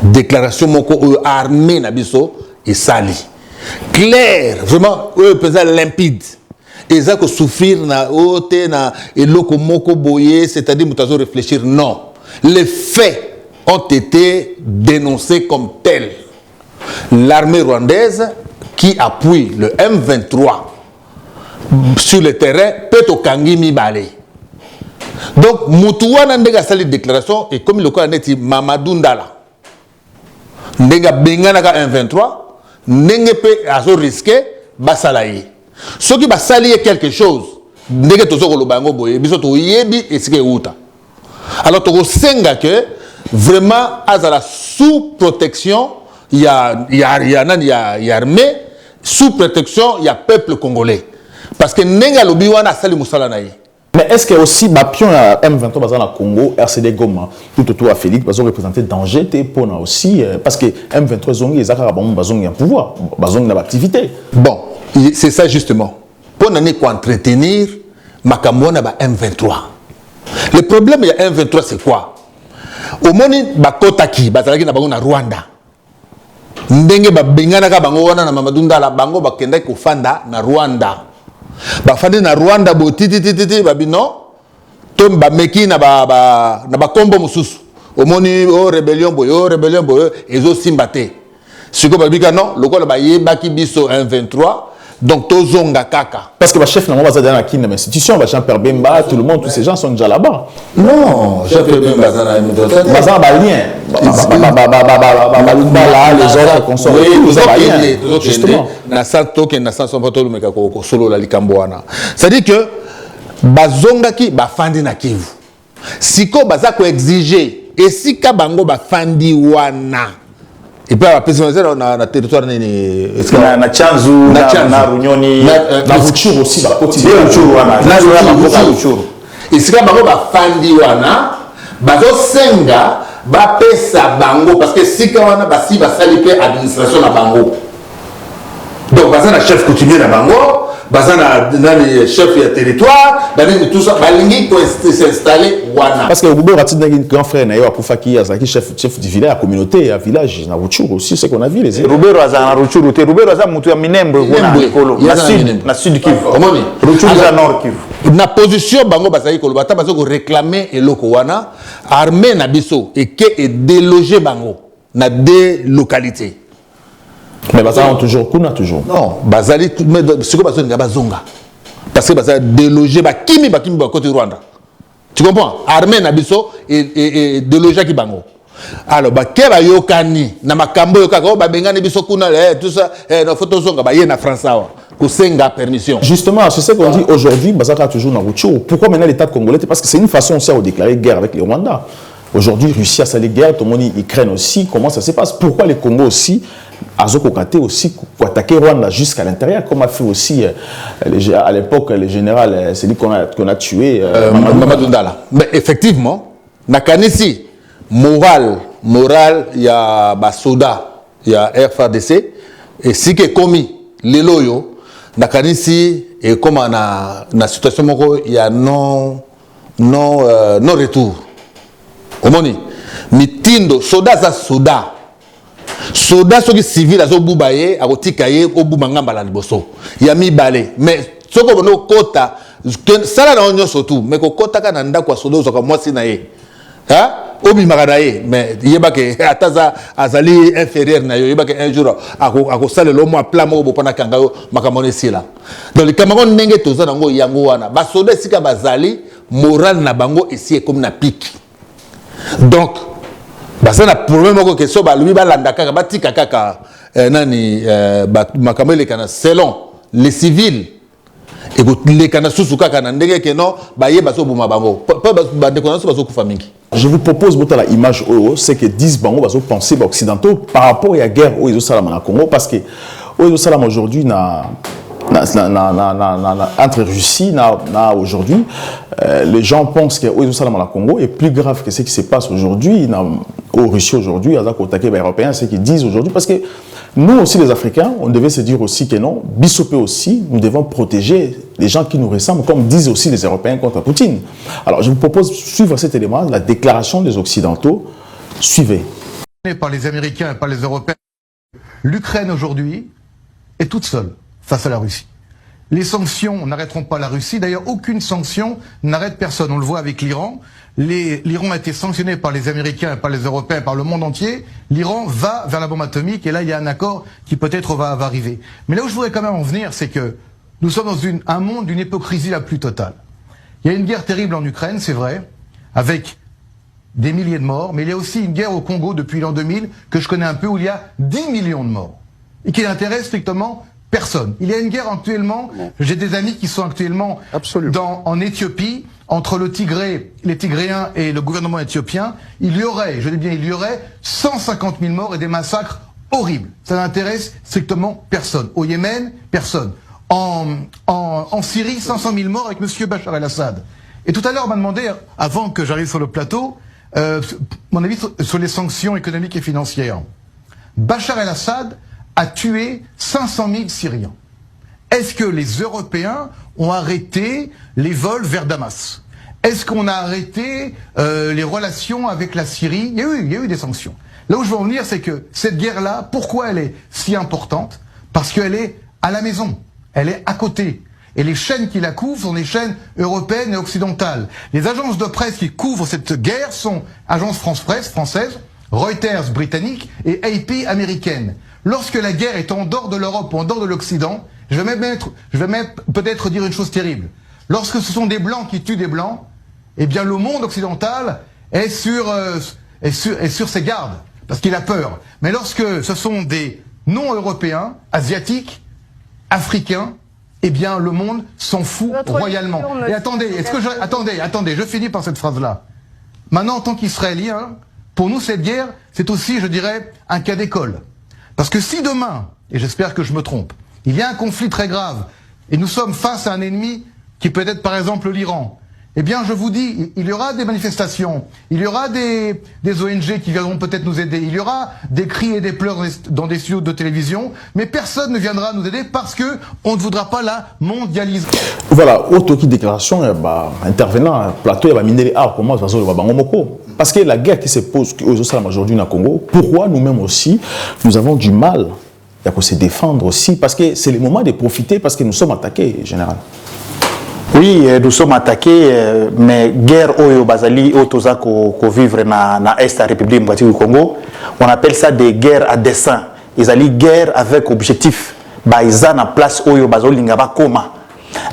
Déclaration Moko, armée Nabiso et Sali. Clair, vraiment, pesant limpide. Et ça que souffrir na ote na et loko Moko boye, c'est-à-dire mutazo réfléchir, non. Les faits ont été dénoncés comme tels. L'armée rwandaise qui appuie le M23 sur le terrain peut au Kangi Mibale. Donc, Moutouan a une déclaration et comme le cas dit Mamadou Ndala, Ndenga Benganaka M23, Nenge peut risquer Basalaye. Ce qui va salir quelque chose, Nenge Tozo Lobango Boye, Bisoto Yebi et Sike Outa. Alors, tu senga que vraiment, à la sous-protection, il y a armée, sous protection, il y a peuple congolais. Parce que Nenga Lobiwana Sali Moussalanaï. Mais est-ce que aussi Bapion à M23 dans le Congo, RCD Goma, tout autour à Félix, ils ont représenté danger pour nous aussi, parce que M23 Zongi, ils ont un pouvoir, ils ont une activité. Bon, c'est ça justement. Pour nous entretenir, Makamouana M23. Le problème, il y a M23, c'est quoi? Au moni bakotaki bazalaki na bango na Rwanda ndenge babengana ka bango wana na Mamadou Ndala bango bakenda ko fanda na Rwanda bafandi na Rwanda botiti babino to bameki na ba kombo mususu au moni rébellion boyo ezo simbate siko babika non lokola ba yebaki biso 123 donc tozonga kaka parce que le chef n'a pas dans la institution Jean-Pierre Bemba tout le monde tous ces gens sont déjà là-bas. Non, Jean-Pierre Bemba bazana ba lien les autres consorts justement na sato que na sanso poto meka ko solo la likambo wana c'est-à-dire que bazongaki bafandi na Kivu siko bazako exiger esika bango bafandi wana. Et puis, la na territoire na Tchanzu, na Runyoni, na Ruchuru aussi, la quotidien. Et si bango ba fandi wana, bazo senga, ba pesa bango, parce que si wana basi basali pe administration na bango. Donc, baza na chef coutumier na bango, baza na chef de territoire, tout ça, balingi pour s'installer wana. Parce que le gouvernement a un grand frère Nayo Akufaki, chef du village, la communauté, la village, na Ruchuru aussi, c'est qu'on a vu les îles. Roubero a na Ruchuru, Roubero a mutu ya Minembo, na sud Kivu. Ruchuru a nord Kivu. Na position bango bazali ko bata bazoko réclamer eloko wana, armée na biso et que déloger bango na des localités. Mais Bazali ont toujours kuna toujours. Non, Bazali mais ce que Bazali nga bazonga. Parce que Bazali délogé bakimi côté Rwanda. Tu comprends? Armée na biso et déloger ki bango. Alors bakeba yokani na makambo yokaka ba bengane biso kuna tout ça na photo zonga ba ye na France awa. Ko senga permission. Justement, c'est ce qu'on dit aujourd'hui, Bazali a toujours na Rutshuru. Pourquoi maintenant l'État congolais? Parce que c'est une façon aussi de déclarer guerre avec les Rwandais. Aujourd'hui, Russie a sa guerre, tout le monde Ukraine aussi. Comment ça se passe? Pourquoi les Congos aussi Azokokate aussi pour attaquer Rwanda jusqu'à l'intérieur, comme a fait aussi à l'époque le général, c'est lui qu'on a tué, Mamadou Ndala. Mais effectivement, Nakanisi, moral, il y a Basoda, il y a FARDC, et si que commis les loyaux, Nakanisi, et comme na situation, il y a non retour. Au moni, mitindo, soda za soda. Soda soki civil azo bubaye akotikaye obuma ngamba la liboso ya mibale mais soko bono kota sala na onyo surtout mais ko kota kana ndako ya soda zoka mwasi na ye ha obimaka na ye mais yebake ataza azali inférieur na yo yebake un jour akosala lo mwa plan moko bopona kanga yo makamone sila donc likamako ndenge toza nango yango wana basoda esika bazali moral na bango esi comme na pique donc c'est un problème que so ba lui ba landaka ba tika kaka nani makamele kana selon les civils et les kana susu kaka na ndenge que non ba yeba so buma bango ba déconnaissance ba so kufa mingi. Je vous propose votre la image c'est que 10 bango ba so penser ba occidentaux par rapport à la guerre aux Salam en Congo parce que aux Salam aujourd'hui na entre Russie aujourd'hui, les gens pensent que le Congo est plus grave que ce qui se passe aujourd'hui au Russie aujourd'hui, à côté des Européens, ce qu'ils disent aujourd'hui, parce que nous aussi les Africains, on devait se dire aussi que non, Bissopé aussi, nous devons protéger les gens qui nous ressemblent, comme disent aussi les Européens contre Poutine. Alors je vous propose de suivre cet élément, la déclaration des Occidentaux. Suivez. Par les Américains et par les Européens, l'Ukraine aujourd'hui est toute seule face à la Russie. Les sanctions n'arrêteront pas la Russie. D'ailleurs, aucune sanction n'arrête personne. On le voit avec l'Iran. L'Iran a été sanctionné par les Américains, par les Européens, par le monde entier. L'Iran va vers la bombe atomique et là, il y a un accord qui peut-être va arriver. Mais là où je voudrais quand même en venir, c'est que nous sommes dans un monde d'une hypocrisie la plus totale. Il y a une guerre terrible en Ukraine, c'est vrai, avec des milliers de morts, mais il y a aussi une guerre au Congo depuis l'an 2000 que je connais un peu où il y a 10 millions de morts et qui n'intéresse strictement personne. Il y a une guerre actuellement, j'ai des amis qui sont actuellement en Éthiopie, entre les Tigréens et le gouvernement éthiopien. Il y aurait, je dis bien il y aurait, 150 000 morts et des massacres horribles. Ça n'intéresse strictement personne. Au Yémen, personne. En Syrie, 500 000 morts avec M. Bachar el-Assad. Et tout à l'heure, on m'a demandé, avant que j'arrive sur le plateau, mon avis sur les sanctions économiques et financières. Bachar el-Assad a tué 500 000 Syriens. Est-ce que les Européens ont arrêté les vols vers Damas? Est-ce qu'on a arrêté les relations avec la Syrie? Il y a eu des sanctions. Là où je veux en venir, c'est que cette guerre-là, pourquoi elle est si importante? Parce qu'elle est à la maison, elle est à côté. Et les chaînes qui la couvrent sont des chaînes européennes et occidentales. Les agences de presse qui couvrent cette guerre sont Agence France-Presse française, Reuters britannique et AP américaine. Lorsque la guerre est en dehors de l'Europe ou en dehors de l'Occident, je vais même peut-être dire une chose terrible. Lorsque ce sont des Blancs qui tuent des Blancs, eh bien le monde occidental est sur ses gardes, parce qu'il a peur. Mais lorsque ce sont des non-européens, asiatiques, africains, eh bien le monde s'en fout royalement. Et attendez, attendez, je finis par cette phrase-là. Maintenant, en tant qu'Israéliens, pour nous cette guerre, c'est aussi, je dirais, un cas d'école. Parce que si demain, et j'espère que je me trompe, il y a un conflit très grave, et nous sommes face à un ennemi qui peut être par exemple l'Iran, eh bien je vous dis, il y aura des manifestations, il y aura des ONG qui viendront peut-être nous aider, il y aura des cris et des pleurs dans des studios de télévision, mais personne ne viendra nous aider parce que on ne voudra pas la mondialiser. Voilà, autre déclaration, intervenant, plateau, il va miner les arts, comment ça se passe. Parce que la guerre qui se pose aujourd'hui au Congo, pourquoi nous-mêmes aussi, nous avons du mal à se défendre aussi, parce que c'est le moment de profiter, parce que nous sommes attaqués, général. Oui, nous sommes attaqués, mais guerre Oyo Bazali, Otoza, qu'on vivre dans l'Est de la République démocratique du Congo, on appelle ça des guerres à dessein. Ils allaient guerre avec objectif. Ils ont en place Oyo Bazali Ngaba Koma.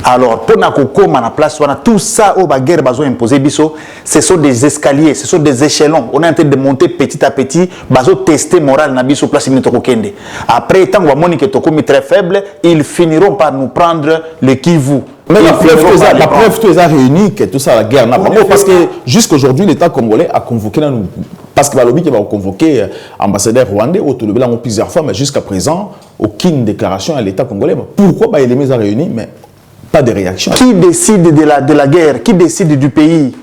Alors, pour qu'on la place, on a tout ça au guerre bazo imposé biso, ce sont des escaliers, ce sont des échelons. On est en train de monter petit à petit, bazo tester moral na biso place minito kende. Après tant que moni que toko mi très faible, ils finiront par nous prendre le Kivu. Mais la preuve tout ça réunie que tout ça la guerre n'a pas parce que jusqu'aujourd'hui l'État congolais a convoqué nous parce que Balobi qui va convoquer ambassadeur rwandais au Toulouse plusieurs fois mais jusqu'à présent aucune déclaration à l'État congolais. Pourquoi les mises à réunir mais pas de réaction. Qui décide de la guerre? Qui décide du pays?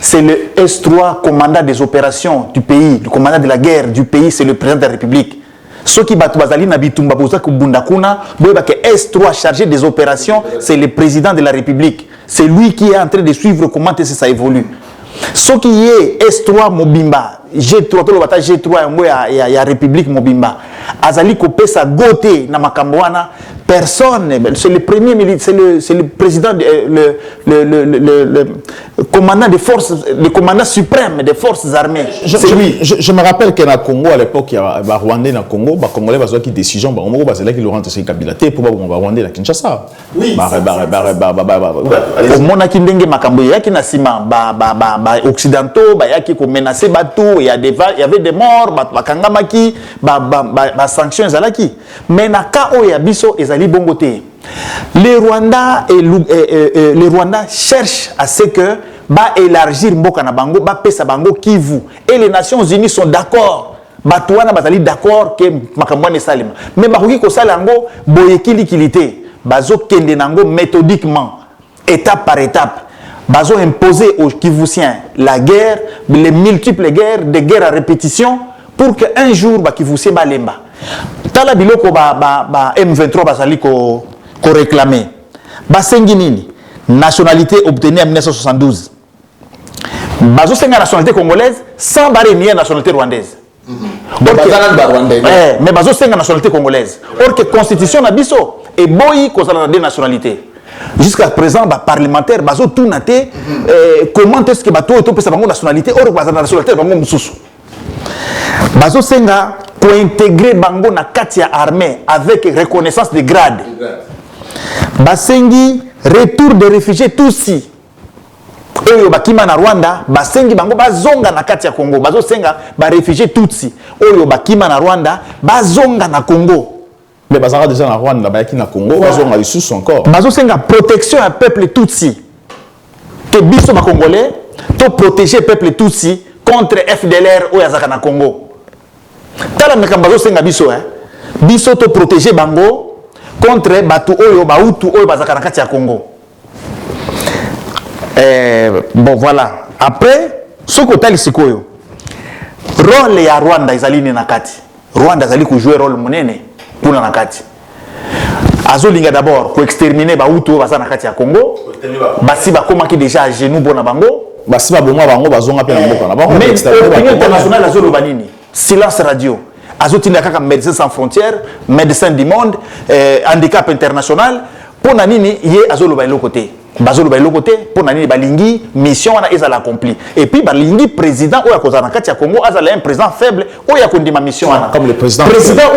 C'est le S3, commandant des opérations du pays, le commandant de la guerre du pays, c'est le président de la République. Ceux qui battent Bazali Nabitumba Bozak Bundakuna, S3 chargé des opérations, c'est le président de la République. C'est lui qui est en train de suivre comment ça évolue. Ce qui est S3 Mobimba, G3, G3 et la République Mobimba, Azali Kopesa Gote Namakambwana, personne, c'est le premier militaire, c'est le président, le commandant des forces, le commandant suprême des forces armées. Je me rappelle qu'à Congo, à l'époque, il y a un Rwandais dans le Congo, les Congolais ont pris une décision, c'est là qu'ils rentrent sur Kabila pour Rwandais à Kinshasa. Oui. Au monde qui ndenge makambo yaki na sima occidentaux, yaki ko menacer bateau, il y avait des morts, bakangamaki, sanctions zalaki. Mais na ka o ya biso ezali bongote. Les Rwandais cherchent à ce que élargir Mboka na bango, pesa bango Kivu. Et les Nations Unies sont d'accord. Batouana bazali d'accord que makambo ne salima. Mais bakoki ko salango boyekili kilité. bazo kende nango méthodiquement, étape par étape. Bazo imposer aux Kivusiens la guerre, les multiples guerres, des guerres à répétition, pour qu'un jour, Kivusien balemba. Tala biloko M23 bazali ko réclamer. Basengi nini? Nationalité obtenue en 1972. Bazo senga nationalité congolaise sans barrer nationalité rwandaise. Mais bazo senga nationalité congolaise. Or que constitution na biso et boyi kozala de nationalité. Jusqu'à présent, parlementaire, bazo tout naté. Comment est-ce que bato est sa nationalité? Or bazala nationalité bango mususu. Bazo senga pour intégrer bango na katia armée avec reconnaissance de grade. Basengi retour des réfugiés Tutsi. Oyo bakima na Rwanda, basengi bango bazonga na kati ya Congo. Bazo senga ba réfugiés Tutsi. Oyo bakima na Rwanda, bazonga na Congo. Mais bazara déjà na Rwanda, bayaki na Congo, bazonga lisusu encore. Bazo senga protection à peuple Tutsi. Que biso ba Congolais, to protéger peuple Tutsi contre FDLR oyo azaka na Congo. Tala mekamba bazo senga biso biso to protéger bango contre batu oyo bautu oyo bazaka na kati ya Congo. Bon voilà. Après, ce côté li sikoyo. Rôle ya Rwanda ezali ni nakati. Rwanda ezali ku jouer rôle monene pour na nakati. Azolinga d'abord ko exterminer bautu oyo bazaka na kati ya Congo. Basi bakoma ki déjà à genoux bona bango. Basi ba bomwa bango bazonga pe na mboka na bango. Mais l'opinion internationale azolo banini. Silence radio. Azotinda kaka Médecins sans frontières, Médecins du monde, handicap international. Pour nanini yé azolo ba côté. Bazolo ba côté pour nanini balingi mission wana ezala accompli. Et puis balingi président oya kozana kati ya Congo azala un président faible oya kondima mission wana. Comme le président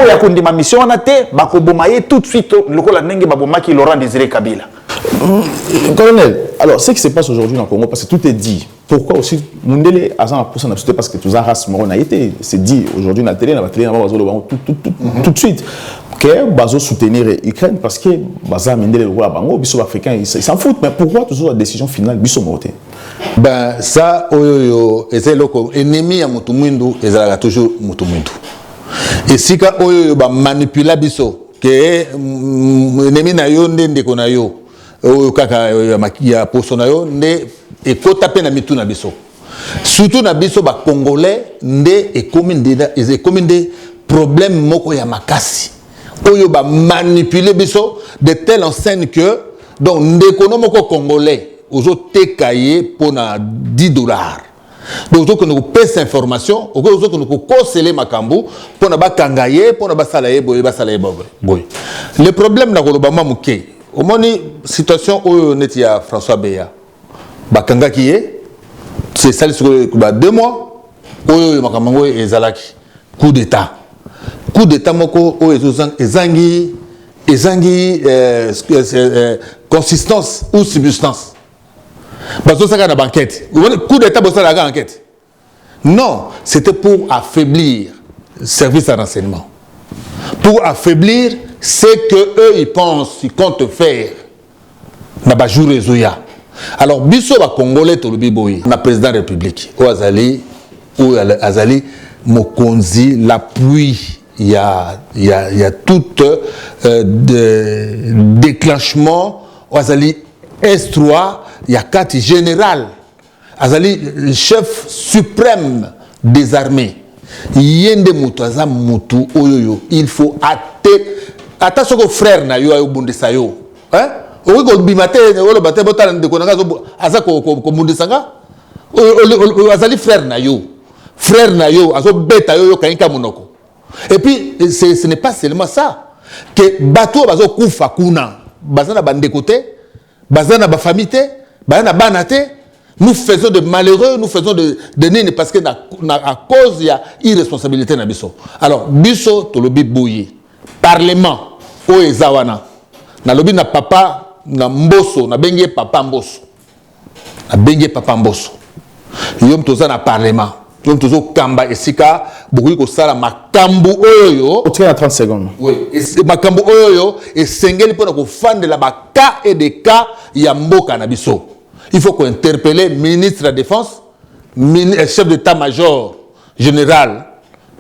oya kondima mission wana te bakobomaye tout de suite lokola ndenge babomaki Laurent Désiré Kabila. Colonel, alors ce qui se passe aujourd'hui dans le Congo, parce que tout est dit. Pourquoi aussi Mundele a ça parce que tout ça race morona été, c'est dit aujourd'hui dans la télé, tout de suite que Bazo soutenir l'Ukraine parce que Baza Mundele le roi Bango, biso africain, ils s'en foutent. Mais pourquoi toujours la décision finale biso morté? Ben ça oyo et c'est loko ennemi ya mutumundu ezala toujours mutumundu. Et si ka oyo ba manipuler biso que ennemi na yo ndende ko na yo oyo kaka ya poso na yo nde ekota pe na mitu na biso. Surtout na biso ba congolais nde ekomi nde problème moko ya makasi. Oyo ba manipuler biso de telle enseigne que donc ndeko moko congolais ozo tekaye pour na $10. Donc ozo nous pèse information, ozo nous conseiller makambu pour na ba kangaye, pour na ba salaye boye boy. Le problème na koloba mamuke. Au moni situation où on était à François Beya, bakanga qui est, c'est ça sur 2 mois, où makamango et zalaki coup d'état moko où ezangi consistance ou substance. Baso ça na banquette. Coup d'état bossa la enquête. Non, c'était pour affaiblir le service de renseignement. Pour affaiblir ce que eux ils pensent, ils comptent faire. N'a jour Zoya. Alors biso ba congolais to lobi boy, na président de la République, ou Azali Mokonzi l'appui, il y a tout déclenchement, ou Azali S3, il y a 4 général, Azali le chef suprême des armées. Yende mutu aza mutu oyoyo, il faut attention au frère na yo ayo bundisa yo hein o ko bimate o bate botala ndeko nanga zo aza ko bundisa nga azali frère na yo azo beta yo kanyika monoko. Et puis ce n'est pas seulement ça que bato bazo kufa kuna bazana bandeko te bazana ba famille te bazana bana te. Nous faisons de malheureux, nous faisons de nini parce que à cause il y a irresponsabilité na biso. Alors biso to lobi boye parlement o ezawana na lobi na papa na mboso na bengi papa mboso yom toza na parlement yom tozo kamba esika bokoki ko sala makambu oyo au tient à 30 secondes. Oui, et makambu oyo esengeli pona ko fandela ba cas et des cas ya mboka na biso. Il faut qu'on interpelle le ministre de la Défense, chef d'état-major général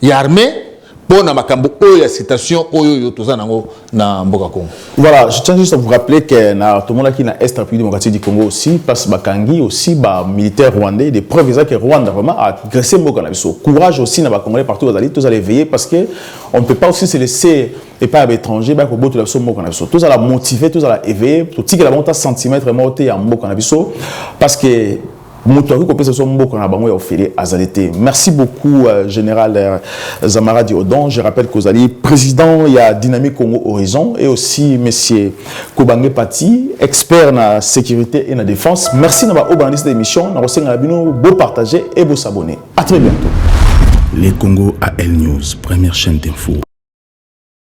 et armée, pour na makambo oyo ya citation oyo toza nango na mboka Congo. Voilà, je tiens juste à vous rappeler que tout le monde qui est dans l'Est République démocratique du Congo aussi, parce que Bakangi aussi, militaires rwandais, des preuves que Rwanda vraiment a agressé Mboka na biso. Courage aussi dans les Congolais partout, tous allez veiller parce que on ne peut pas aussi se laisser et pas à l'étranger, bah pour botter la biso Mboka na biso. Tous allez motiver, tous allez éveiller, tout ce qui est la montagne centimètre monter à Mboka na biso parce que merci beaucoup, Général Zamara Diodon. Je rappelle que vous allez président, il y a Dynamique Congo Horizon et aussi Monsieur Kobange Pati, expert dans la sécurité et la défense. Merci d'avoir organisé cette émission. Nous allons vous partager et vous abonner. À très bientôt. Les Congo AL News, première chaîne d'info.